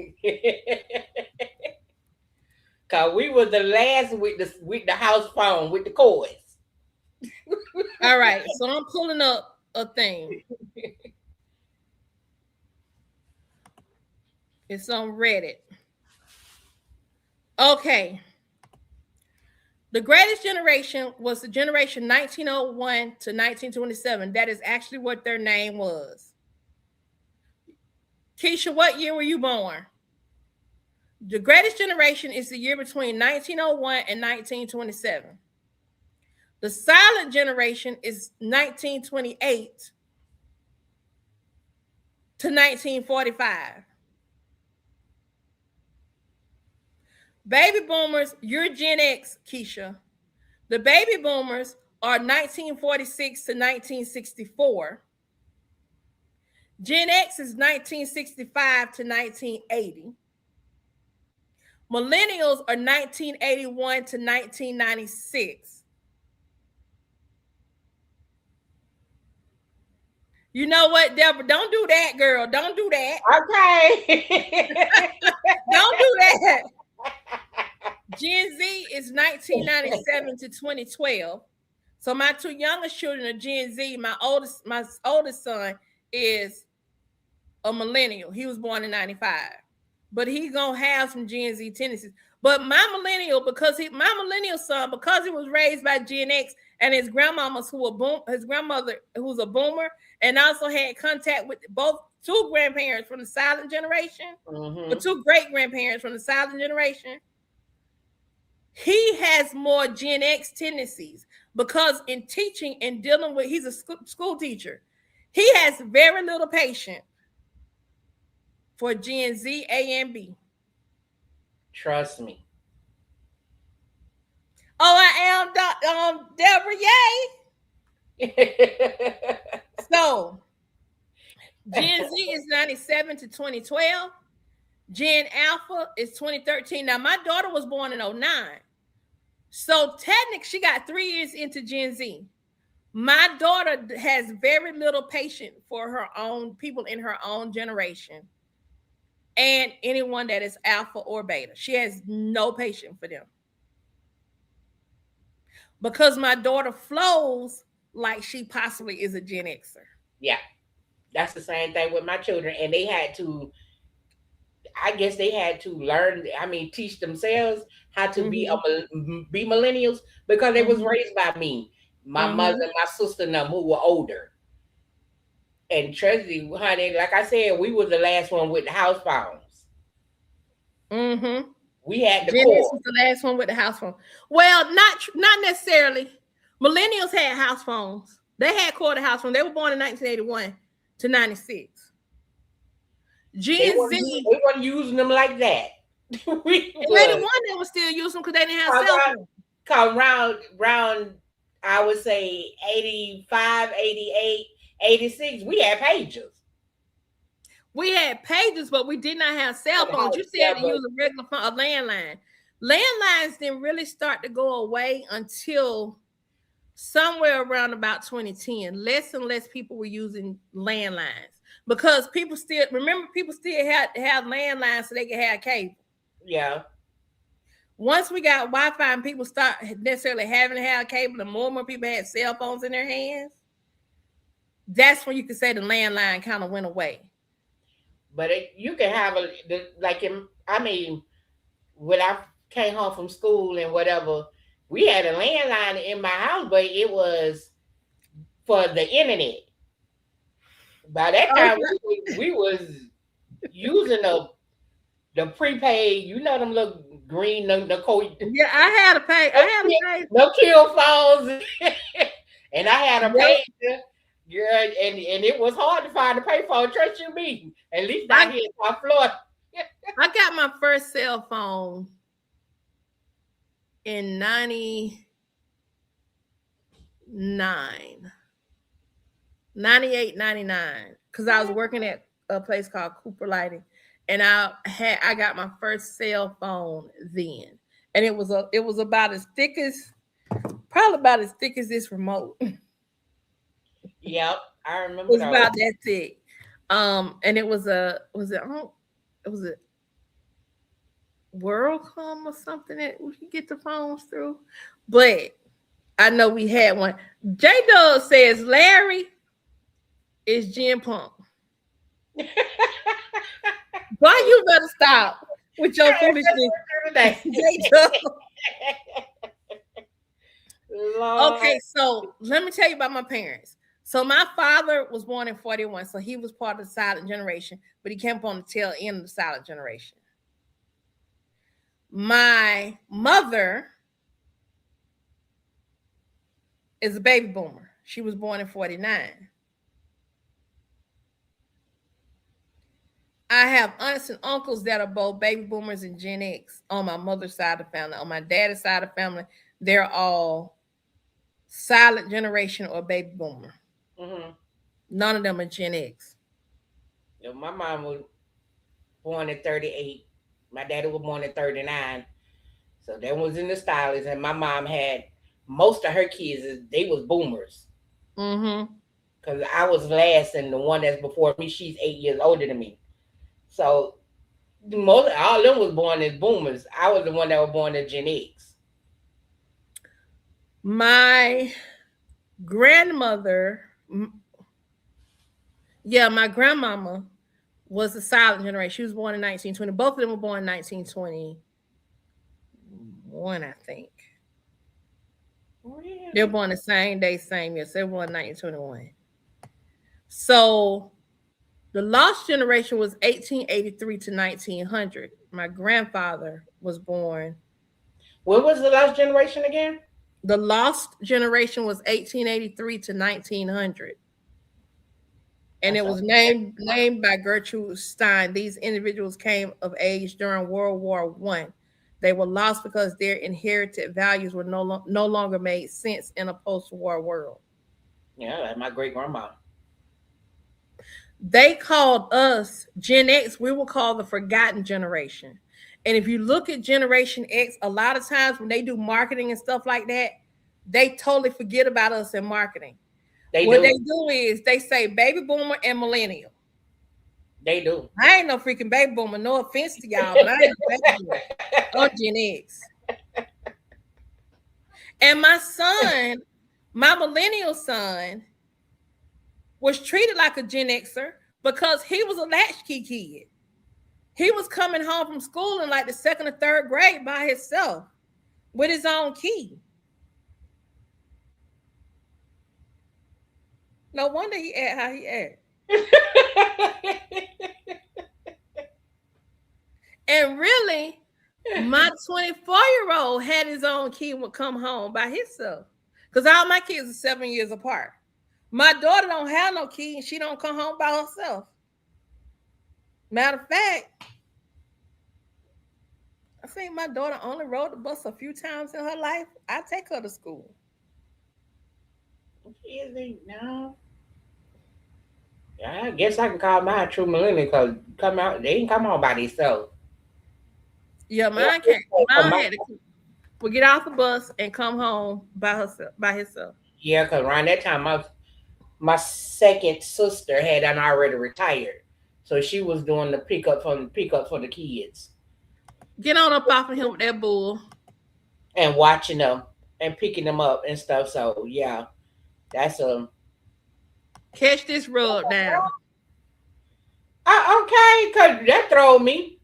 Cause we were the last with the house phone with the cords. All right, so I'm pulling up a thing. It's on Reddit. Okay. The greatest generation was the generation 1901 to 1927. That is actually what their name was. Keisha, what year were you born? The greatest generation is the year between 1901 and 1927. The silent generation is 1928 to 1945. Baby boomers, you're Gen X, Keisha. The baby boomers are 1946 to 1964. Gen X is 1965 to 1980. Millennials are 1981 to 1996. You know what, Deborah? Don't do that, girl. Don't do that. Okay. Don't do that. Gen Z is 1997 to 2012. So my two youngest children are Gen Z. My oldest son is a millennial. He was born in 95. But he's gonna have some Gen Z tendencies. But my millennial son, because he was raised by Gen X and his grandmamas his grandmother who's a boomer, and also had contact with two grandparents from the silent generation, or two great grandparents from the silent generation. He has more Gen X tendencies because in teaching and dealing with, he's a school teacher. He has very little patience for Gen Z, A, and B. Trust me. Oh, I am Deborah, yay! So, Gen Z is 97 to 2012. Gen Alpha is 2013. Now, my daughter was born in 09. So, technically, she got 3 years into Gen Z. My daughter has very little patience for her own people in her own generation and anyone that is Alpha or Beta. She has no patience for them. Because my daughter flows like she possibly is a Gen Xer. Yeah. That's the same thing with my children. And they had to, I guess they had to learn. I mean, teach themselves how to be millennials because they was raised by me, my mother, and my sister, and them who were older. And Treasury, honey, like I said, we were the last one with the house phones. We had the Gen core. X was the last one with the house phone. Well, not necessarily. Millennials had house phones. They had quarter house phones. They were born in 1981 to 96. Gen Z. They weren't using them like that. In 81, they were still using them because they didn't have cell phones. Cause round, I would say 85, 88, 86, we had pagers. We had pages, but we did not have cell phones. You still had to use a regular phone, a landline. Landlines didn't really start to go away until somewhere around about 2010. Less and less people were using landlines because people still had to have landlines so they could have cable. Yeah. Once we got Wi-Fi and people start necessarily having to have cable, and more people had cell phones in their hands, that's when you could say the landline kind of went away. But you can have when I came home from school and whatever, we had a landline in my house, but it was for the internet. By that time, we was using the prepaid, them little green, Yeah, I had a pay. No kill phones. And I had a pager. Girl, and it was hard to find a payphone. Trust you me. At least I here in South Florida. I got my first cell phone in 98, 99, because I was working at a place called Cooper Lighting, and I got my first cell phone then, and it was about as thick as this remote. Yep, I remember. It was about that thick. And it was a WorldCom or something that we could get the phones through. But I know we had one. J Dub says Larry is Gen Punk. Why you better stop with your foolishness, J Dub? Okay, so let me tell you about my parents. So my father was born in 41, so he was part of the silent generation, but he came on the tail end of the silent generation. My mother is a baby boomer. She was born in 49. I have aunts and uncles that are both baby boomers and Gen X on my mother's side of the family. On my dad's side of the family, they're all silent generation or baby boomer. None of them are Gen X. My mom was born in 38. My daddy was born in 39. So that was in the stylists. And my mom had most of her kids, they was boomers. Because I was last, and the one that's before me, she's 8 years older than me. So all of them was born as boomers. I was the one that was born as Gen X. My grandmother, my grandmama was a silent generation. She was born in 1920. Both of them were born in 1921, I think. Really? They were born the same day, same year. So they were born in 1921. So the lost generation was 1883 to 1900. My grandfather was born. When was the lost generation again? The lost generation was 1883 to 1900. And it was named by Gertrude Stein. These individuals came of age during World War I. They were lost because their inherited values were no longer made sense in a post-war world. Yeah, like my great-grandma. They called us Gen X. We were called the forgotten generation. And if you look at Generation X, a lot of times when they do marketing and stuff like that, they totally forget about us in marketing. They do is they say baby boomer and millennial. They do. I ain't no freaking baby boomer. No offense to y'all, but I ain't a baby boomer. I'm Gen X. And my son, my millennial son, was treated like a Gen Xer because he was a latchkey kid. He was coming home from school in like the 2nd or 3rd grade by himself with his own key. No wonder he act how he act. And really, my 24-year-old had his own key and would come home by himself. Because all my kids are 7 years apart. My daughter don't have no key and she don't come home by herself. Matter of fact, I think my daughter only rode the bus a few times in her life. I take her to school. No. I guess I can call mine true millennial because they didn't come home by themselves. Yeah, mine can't. Mine had to get off the bus and come home by himself. Yeah, because around that time, my second sister had already retired, so she was doing the pickup for the kids. Get on up off of him with that bull. And watching them and picking them up and stuff. So yeah, that's catch this rub down. Okay, cause that throw me.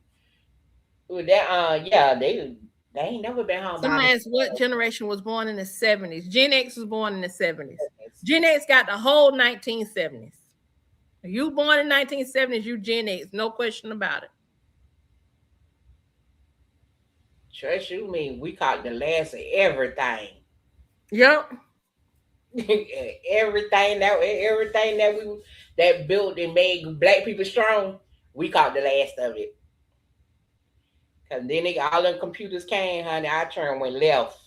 With that, yeah, they ain't never been home. Somebody asked what generation was born in the 70s. Gen X was born in the 70s. Gen X got the whole 1970s. If you born in 1970s, you Gen X, no question about it. Trust you mean we caught the last of everything. Yep. everything that built and made black people strong, we caught the last of it. Cause then all them computers came, honey. Our turn went left.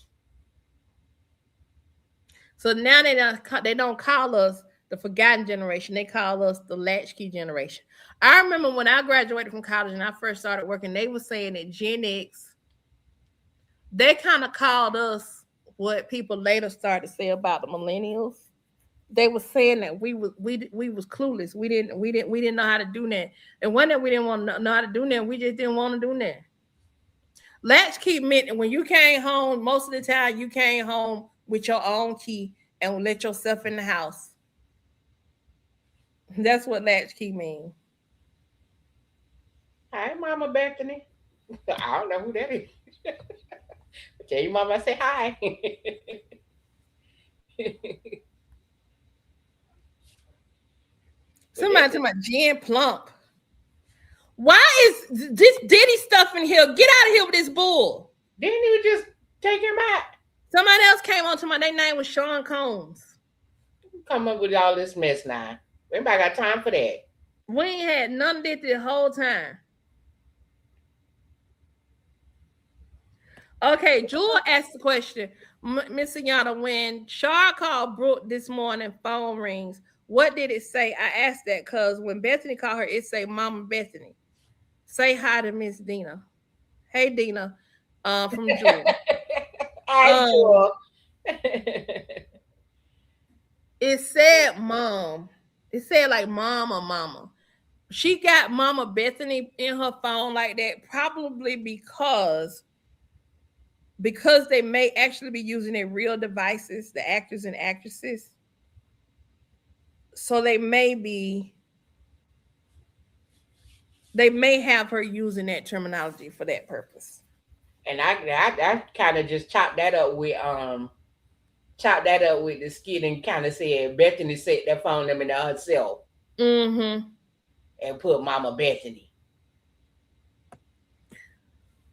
So now they don't call us the forgotten generation. They call us the latchkey generation. I remember when I graduated from college and I first started working, they were saying that Gen X, they kind of called us what people later started to say about the millennials. They were saying that we was clueless. We didn't know how to do that. And one that we didn't want to know how to do that, we just didn't want to do that. Latchkey meant that when you came home, most of the time you came home with your own key and let yourself in the house. That's what latchkey means. Hi, Mama Bethany. I don't know who that is. Tell your mama I say hi. Somebody talking about Jen Plump. Why is this Diddy stuff in here? Get out of here with this bull. Didn't you just take him out? Somebody else came on to my their name was Sean Combs. Come up with all this mess now. Anybody got time for that? We ain't had none of it the whole time. Okay, Jewel asked the question, Miss Yana, when Sharra called Brooke this morning, phone rings, what did it say? I asked that because when Bethany called her, it say Mama Bethany. Say hi to Miss Dina. Hey, Dina, from Jewel. Hi, Jewel. It said mom. It said like mom or mama. She got Mama Bethany in her phone like that probably because they may actually be using their real devices, the actors and actresses. So they may have her using that terminology for that purpose. And I kind of just chopped that up with the skit and kind of said Bethany set that phone number to herself. Mm-hmm. And put Mama Bethany.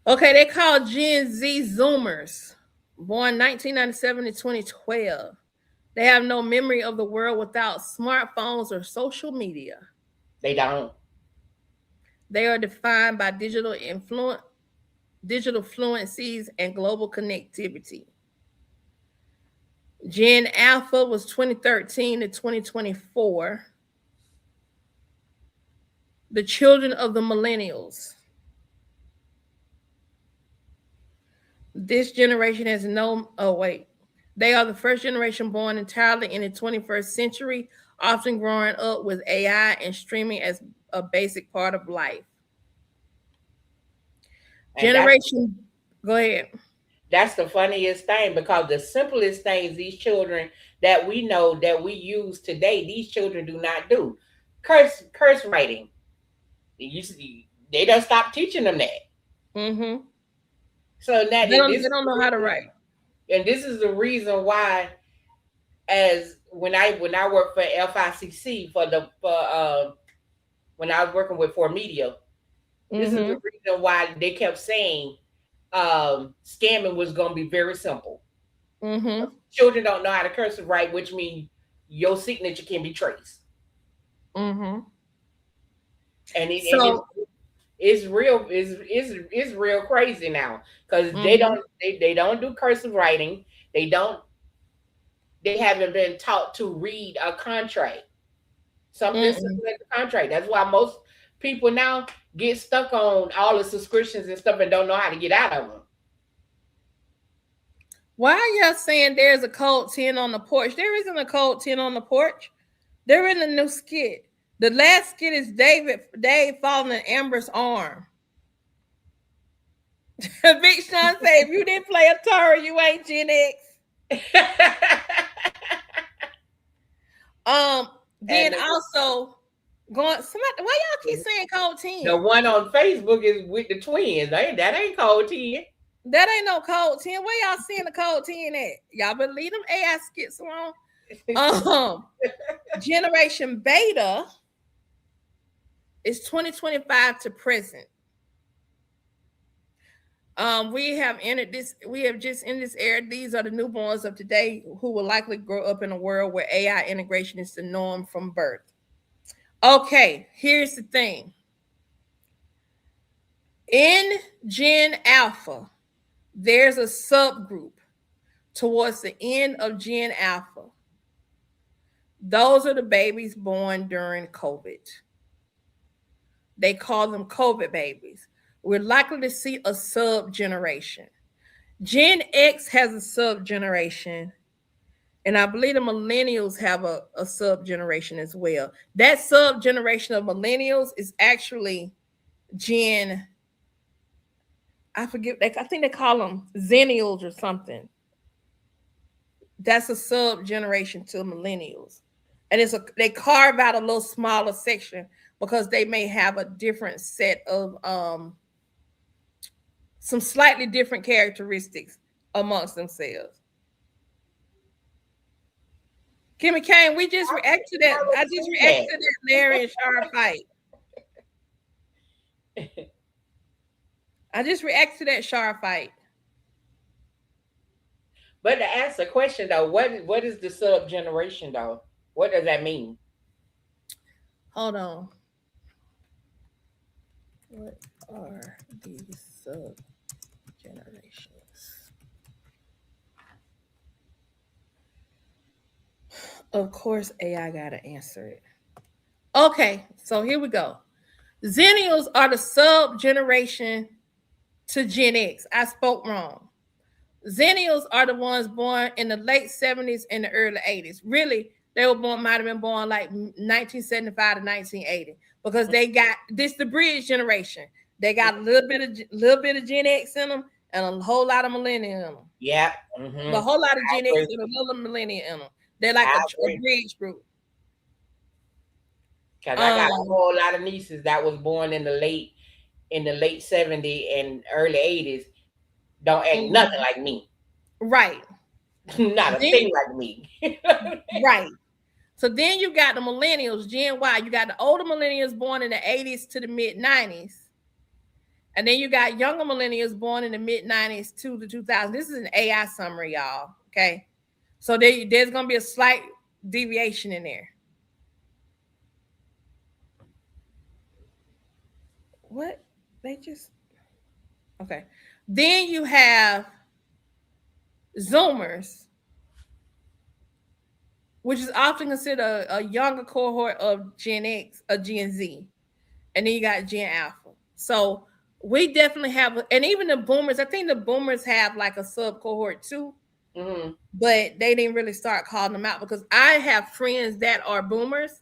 Okay, they call Gen Z Zoomers, born 1997 to 2012. They have no memory of the world without smartphones or social media. They don't. They are defined by digital fluencies and global connectivity. Gen Alpha was 2013 to 2024. The children of the millennials. This generation has they are the first generation born entirely in the 21st century, often growing up with AI and streaming as a basic part of life. Generation, go ahead. That's the funniest thing because the simplest things these children that we know that we use today, these children do not do. Curse writing. they don't stop teaching them that. Mm-hmm. So now They don't know how to write. And this is the reason why, as when I worked for FICC when I was working with For Media, this is the reason why they kept saying scamming was going to be very simple. Mm-hmm. Children don't know how to cursive write, which means your signature can be traced. Mm-hmm. And it's real crazy now because they don't do cursive writing. They haven't been taught to read a contract. Something simple as a contract. That's why most people now get stuck on all the subscriptions and stuff and don't know how to get out of them. Why are y'all saying there's a code 10 on the porch? There isn't a code 10 on the porch. They're in a new skit. The last skit is Dave falling in Amber's arm. Big Sean say, if you didn't play Atari, you ain't Gen X. Then also why y'all keep saying code 10? The one on Facebook is with the twins. That ain't code 10. That ain't no code 10. Where y'all seeing the code 10 at? Y'all better leave them AI skits alone. Generation Beta is 2025 to present. We have just in this era. These are the newborns of today who will likely grow up in a world where AI integration is the norm from birth. Okay, here's the thing. In Gen Alpha, there's a subgroup towards the end of Gen Alpha. Those are the babies born during COVID. They call them COVID babies. We're likely to see a sub-generation. Gen X has a sub-generation, and I believe the millennials have a sub-generation as well. That sub-generation of millennials is actually I think they call them Zennials or something. That's a sub-generation to millennials. And they carve out a little smaller section because they may have a different set of some slightly different characteristics amongst themselves. Kimmy Kane, we just react to that. I just reacted to that Larry and Sharra fight. I just react to that Sharra fight. But to ask the question though, what is the sub generation though? What does that mean? Hold on. What are these sub generations? Of course, AI gotta answer it. Okay, so here we go. Zennials are the sub generation to Gen X. I spoke wrong. Zennials are the ones born in the late 70s and the early 80s. Really, they might have been born like 1975 to 1980 because they got the bridge generation. They got a little bit of Gen X in them and a whole lot of millennial in them. Yeah. A whole lot of Gen X and a little millennial in them. They're like a bridge group. Because I got a whole lot of nieces that was born in the late 70s and early 80s. Don't act nothing like me. Right. Not a thing like me. Right. So then you got the millennials, Gen Y. You got the older millennials born in the 80s to the mid 90s. And then you got younger millennials born in the mid 90s to the 2000s. This is an AI summary, y'all. Okay. So there's going to be a slight deviation in there. What? Okay. Then you have Zoomers, which is often considered a younger cohort of Gen X, or Gen Z. And then you got Gen Alpha. So we definitely have, and even the boomers, I think the boomers have like a sub cohort too. Mm-hmm. But they didn't really start calling them out because I have friends that are boomers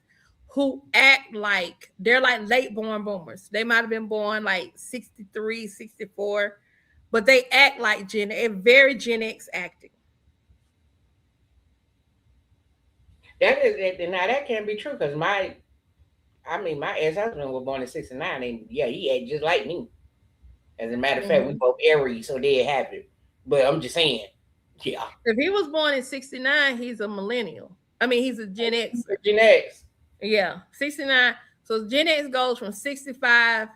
who act like they're like late born boomers. They might have been born like 63, 64, but they act like very Gen X acting. That can be true because I mean, my ex-husband was born in '69, and yeah, he acted just like me. As a matter of fact, we both Aries, so they happy. But I'm just saying, yeah. If he was born in '69, he's a millennial. I mean, he's a Gen Xer. Gen X. Yeah, '69. So Gen X goes from 65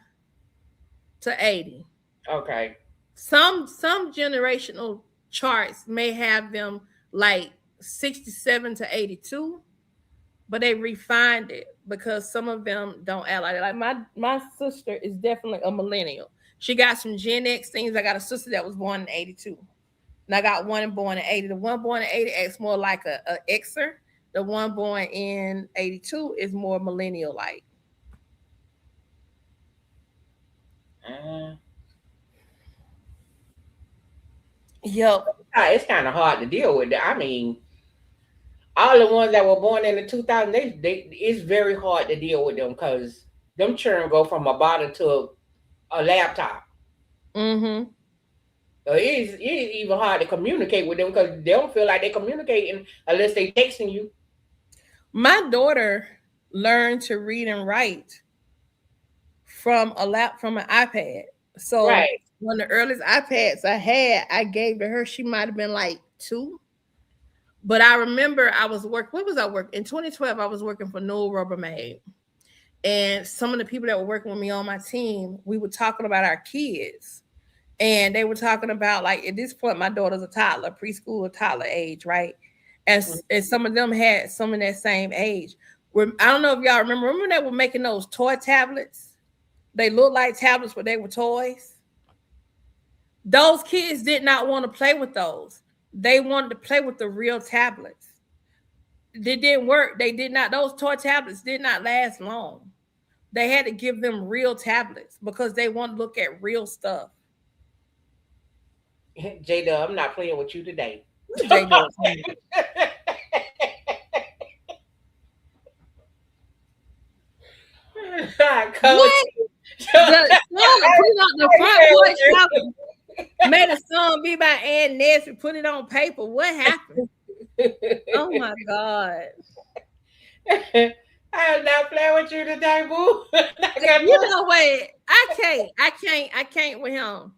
to 80. Okay. Some generational charts may have them like 67 to 82, but they refined it because some of them don't add like that. Like my sister is definitely a millennial. She got some Gen X things. I got a sister that was born in 82. And I got one born in 80. The one born in 80 acts more like a Xer. The one born in 82 is more millennial like. Yep. It's kind of hard to deal with. I mean, all the ones that were born in the 2000s, it's very hard to deal with them because them children go from a bottle to a laptop. Mm-hmm. So it's even hard to communicate with them because they don't feel like they're communicating unless they texting you. My daughter learned to read and write from an iPad. So right. One of the earliest iPads I gave to her. She might have been like 2. But I remember I was working. What was I working? In 2012, I was working for Noel Rubbermaid. And some of the people that were working with me on my team, we were talking about our kids. And they were talking about, like, at this point, my daughter's a toddler, preschool or toddler age, right? And some of them had some in that same age. I don't know if y'all remember they were making those toy tablets? They looked like tablets, but they were toys. Those kids did not want to play with those. They wanted to play with the real tablets. They didn't work. They did not. Those toy tablets did not last long. They had to give them real tablets because they want to look at real stuff. Jada, I'm not playing with you today. Jada. What? Made a song be by Ann Nesbitt, put it on paper. What happened? Oh my God. I'm not playing with you today, boo. You know what? I can't with him.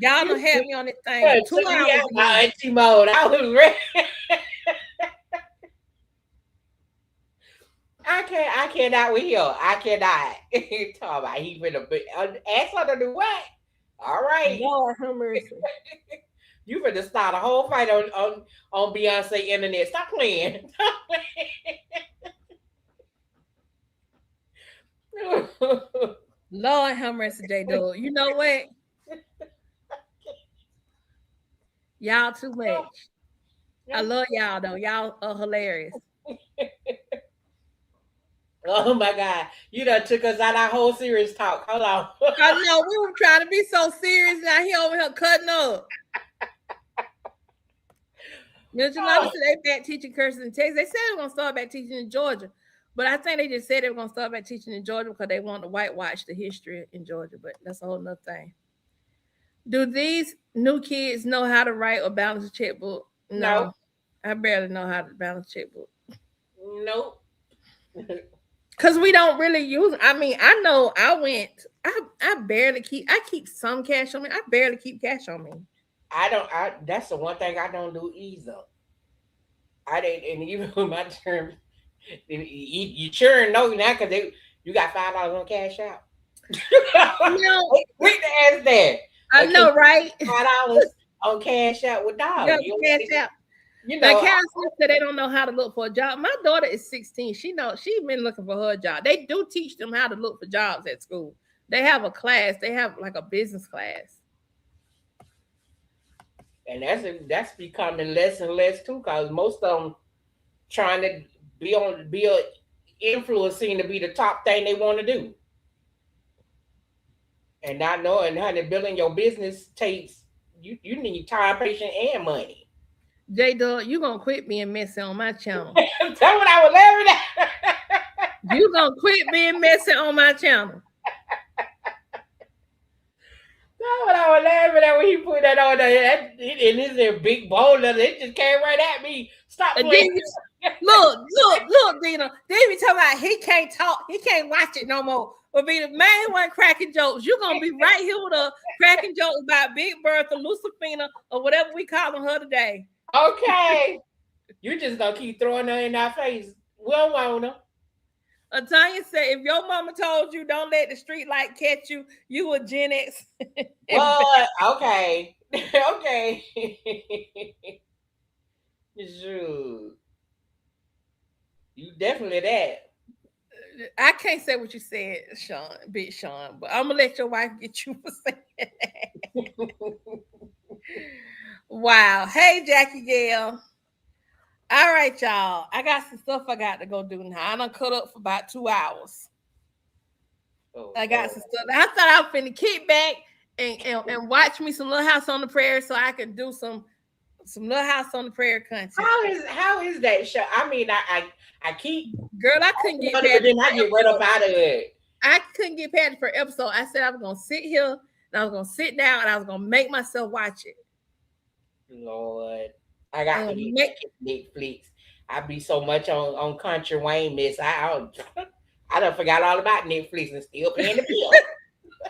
Y'all don't have me on this thing. 2 hours. My auntie mode. I was ready. I cannot with him. I cannot. Talk about he finna ask her to do what? All right. Lord have mercy. You finna start a whole fight on Beyonce internet. Stop playing. Stop playing. Lord have mercy, J-Dub. You know what? Y'all too much. I love y'all though. Y'all are hilarious. Oh my God. You done took us out our whole serious talk. Hold on. I know we were trying to be so serious. Now he over here cutting up. Miss Yolanda said they back teaching curses in Texas. They said they were gonna start back teaching in Georgia. But I think they just said they were gonna start back teaching in Georgia because they want to whitewash the history in Georgia. But that's a whole nother thing. Do these new kids know how to write or balance a checkbook? No. I barely know how to balance a checkbook. Nope. Because we don't really use it. I mean, I know I keep some cash on me. I barely keep cash on me. That's the one thing I don't do either. I didn't, and even with my term, you sure know now because you got $5 on cash out. No, quick to ask that. I know, right? $5 on cash out with dollars. Cash out. You know, said they don't know how to look for a job. My daughter is 16. She's been looking for her job. They do teach them how to look for jobs at school. They have a class. They have like a business class. And that's becoming less and less too, because most of them trying to be an influencing to be the top thing they want to do. And not knowing how to building your business takes you need time, patience, and money. J-Dub, you gonna quit being messy on my channel. That's what I was laughing at. You gonna quit being messy on my channel. That's what I was laughing at when he put that on there. And it's a big boulder. It just came right at me. Stop playing. Look, Dina. They be talking about he can't talk, he can't watch it no more. But be the main one cracking jokes. You're gonna be right here with a cracking jokes about Big Bertha, Lucifina, or whatever we calling her today. Okay. You just gonna keep throwing her in our face. We don't want her. Tanya said, if your mama told you don't let the street light catch you, you a Gen X. What? Okay. Okay. Shoot. You definitely that. I can't say what you said, Sean, Big Sean, but I'm gonna let your wife get you for saying that. Wow. Hey, Jackie Gale. All right, y'all. I got some stuff I got to go do now. I done cut up for about 2 hours. Oh, I got some stuff. I thought I was finna kick back and watch me some Little House on the Prairie so I can do some Little House on the Prairie content. How is that show? I mean, I keep girl, I couldn't get but past then I get right up out of it. I couldn't get past it per episode. I said I was gonna sit here and I was gonna sit down and I was gonna make myself watch it. Lord, I got to get Netflix. I be so much on Country Wayne miss. I done forgot all about Netflix and still paying the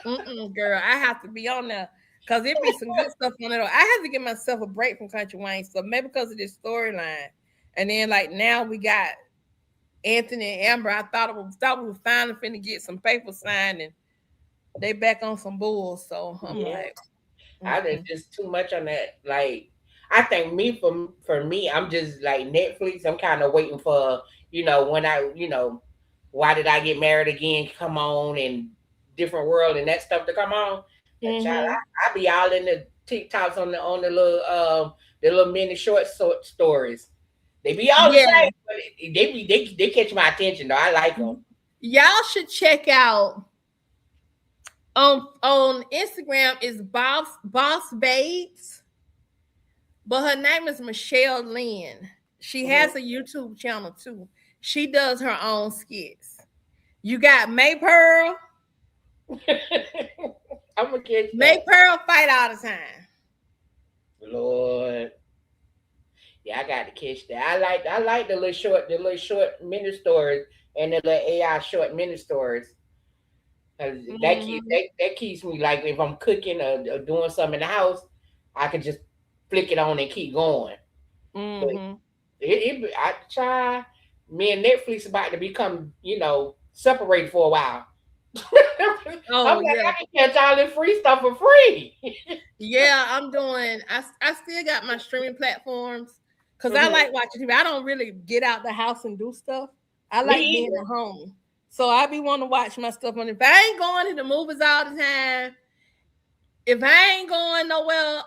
bill. Girl, I have to be on there because it be some good stuff on there. I have to give myself a break from Country Wayne stuff, maybe because of this storyline. And then like now we got Anthony and Amber. I thought we were finally finna get some paper signed and they back on some bulls. So I'm like, I did just too much on that. Like, I think for me, I'm just like Netflix. I'm kind of waiting for, when Why Did I Get Married Again come on and Different World and that stuff to come on. And child, I be all in the TikToks on the little mini short stories. They be all the same, but they catch my attention though. I like them. Y'all should check out on Instagram is Boss Babes, but her name is Michelle Lynn. She has a YouTube channel too. She does her own skits. You got May Pearl. I'm a kid. May Pearl fight all the time. Lord. Yeah, I got to catch that. I like the little short mini stories and the little AI short mini stories. That keeps me, like, if I'm cooking or doing something in the house, I can just flick it on and keep going. I try. Me and Netflix about to become, separated for a while. I'm like, I can catch all this free stuff for free. Yeah, I'm doing. I still got my streaming platforms because I like watching TV. I don't really get out the house and do stuff. I like being at home, so I be wanting to watch my stuff on. If I ain't going to the movies all the time, if I ain't going nowhere,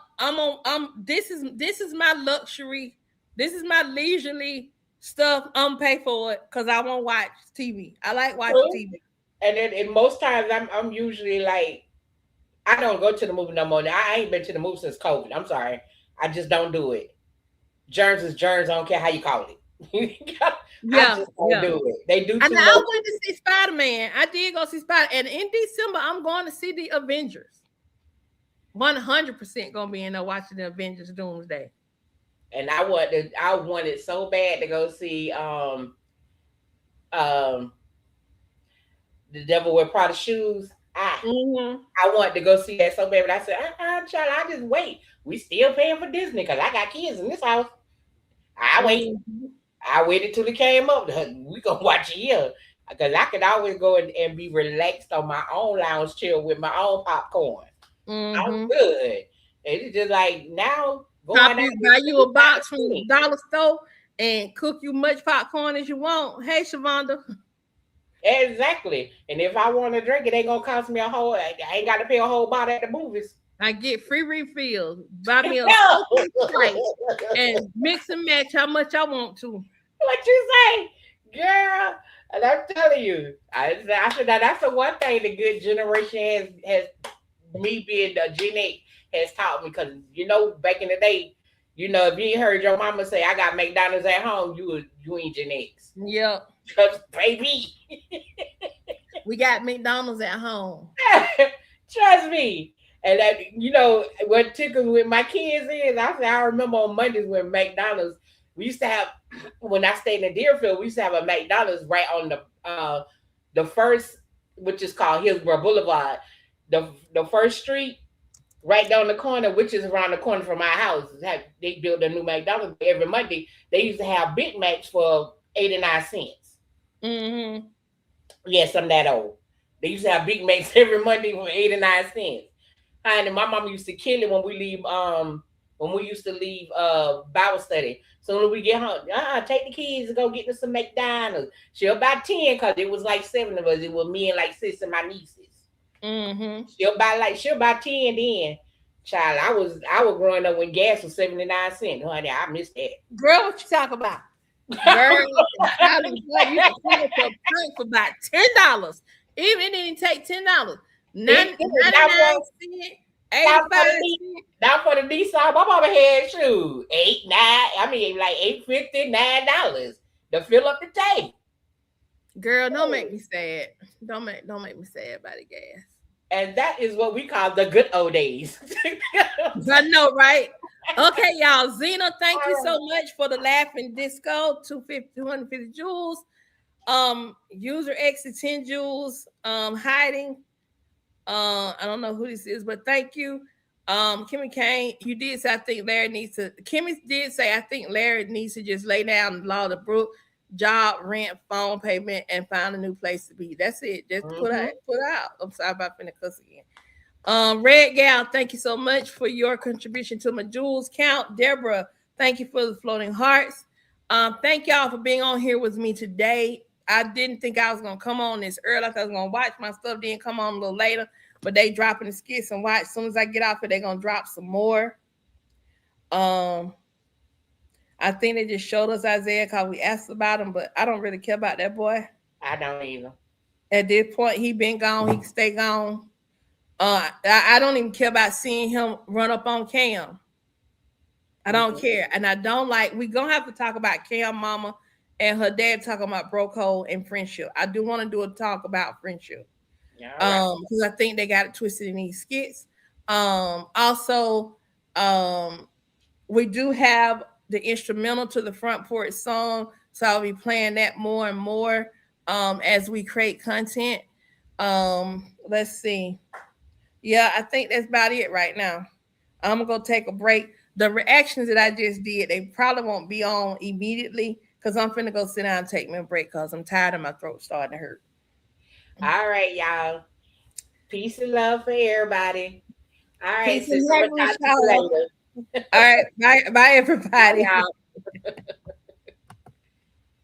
This is my luxury. This is my leisurely stuff. I'm pay for it because I won't watch TV. I like watching TV. And then most times I'm usually like, I don't go to the movie no more. I ain't been to the movie since COVID. I'm sorry. I just don't do it. Germs is germs. I don't care how you call it. I just don't do it. They do too much. I went to see Spider-Man. I did go see Spider-Man. And in December, I'm going to see the Avengers. 100% gonna be in there watching the Avengers Doomsday. And I wanted so bad to go see The Devil Wear Prada Shoes. I wanted to go see that so bad, but I said, child, I just wait. We still paying for Disney because I got kids in this house. I wait. I waited till it came up. We gonna watch it here because I could always go and be relaxed on my own lounge chair with my own popcorn. I'm good. It's just like now buy you a box from the dollar store and cook you much popcorn as you want. Hey, Shavonda. Exactly. And if I want to drink, it ain't gonna cost me a whole. I ain't got to pay a whole bottle at the movies. I get free refills. Buy me a price and mix and match how much I want to. What you say, girl? And I'm telling you, I said that's the one thing the good generation has me being a Gen X has taught me, because back in the day, if you heard your mama say I got McDonald's at home, you ain't Gen X. Yep. Baby. We got McDonald's at home. Trust me. And that, what tickles with my kids is, I remember on Mondays when McDonald's We used to have, when I stayed in Deerfield, we used to have a McDonald's right on the first, which is called Hillsborough Boulevard, the first street right down the corner, which is around the corner from my house. They built a new McDonald's every Monday. They used to have Big Macs for 89 cents. Mm-hmm. Yes, I'm that old. They used to have Big Macs every Monday for 89 cents. And my mom used to kill it when we used to leave Bible study. So when we get home, take the kids to go get us some McDonald's. She'll buy 10 because it was like 7 of us. It was me and like 6 of my nieces. Mm-hmm. She'll buy 10 then. Child, I was growing up when gas was 79 cents. Honey, I missed that. Girl, what you talking about? Girl, you can sell it for a pint for about $10. Even it didn't take $10. 99 cents, 85 cents. Now for the Nissan, my mama had shoes. Like $8.50, $9 to fill up the tank. Girl, don't make me sad. Don't make me sad about the gas. And that is what we call the good old days. I know, right? Okay, y'all. Zena, thank you so much for the laughing disco. 250 jewels. User exit 10 jewels. Hiding. I don't know who this is, but thank you. Kimmy Kane, you did say I think Larry needs to. Kimmy did say I think Larry needs to just lay down the law to Brooke, job, rent, phone payment, and find a new place to be. That's it. Just put out. I'm sorry about finna cuss again. Red Gal, thank you so much for your contribution to my jewels count. Deborah, thank you for the floating hearts. Thank y'all for being on here with me today. I didn't think I was gonna come on this early. I thought I was gonna watch my stuff, then come on a little later. But they dropping the skits and watch. As soon as I get off it, they're gonna drop some more. I think they just showed us Isaiah because we asked about him, but I don't really care about that boy. I don't either. At this point, he been gone. He can stay gone. I don't even care about seeing him run up on Cam. I don't care. And I don't like, we're going to have to talk about Cam mama and her dad talking about bro code and friendship. I do want to do a talk about friendship. Because I think they got it twisted in these skits. Also, we do have the instrumental to the Front Porch song, so I'll be playing that more and more as we create content. Let's see. Yeah, I think that's about it right now. I'm gonna go take a break. The reactions that I just did, they probably won't be on immediately because I'm finna go sit down and take me a break because I'm tired and my throat starting to hurt. All right, y'all. Peace and love for everybody. All right, Peace and love, later. all right, bye everybody. Bye, y'all.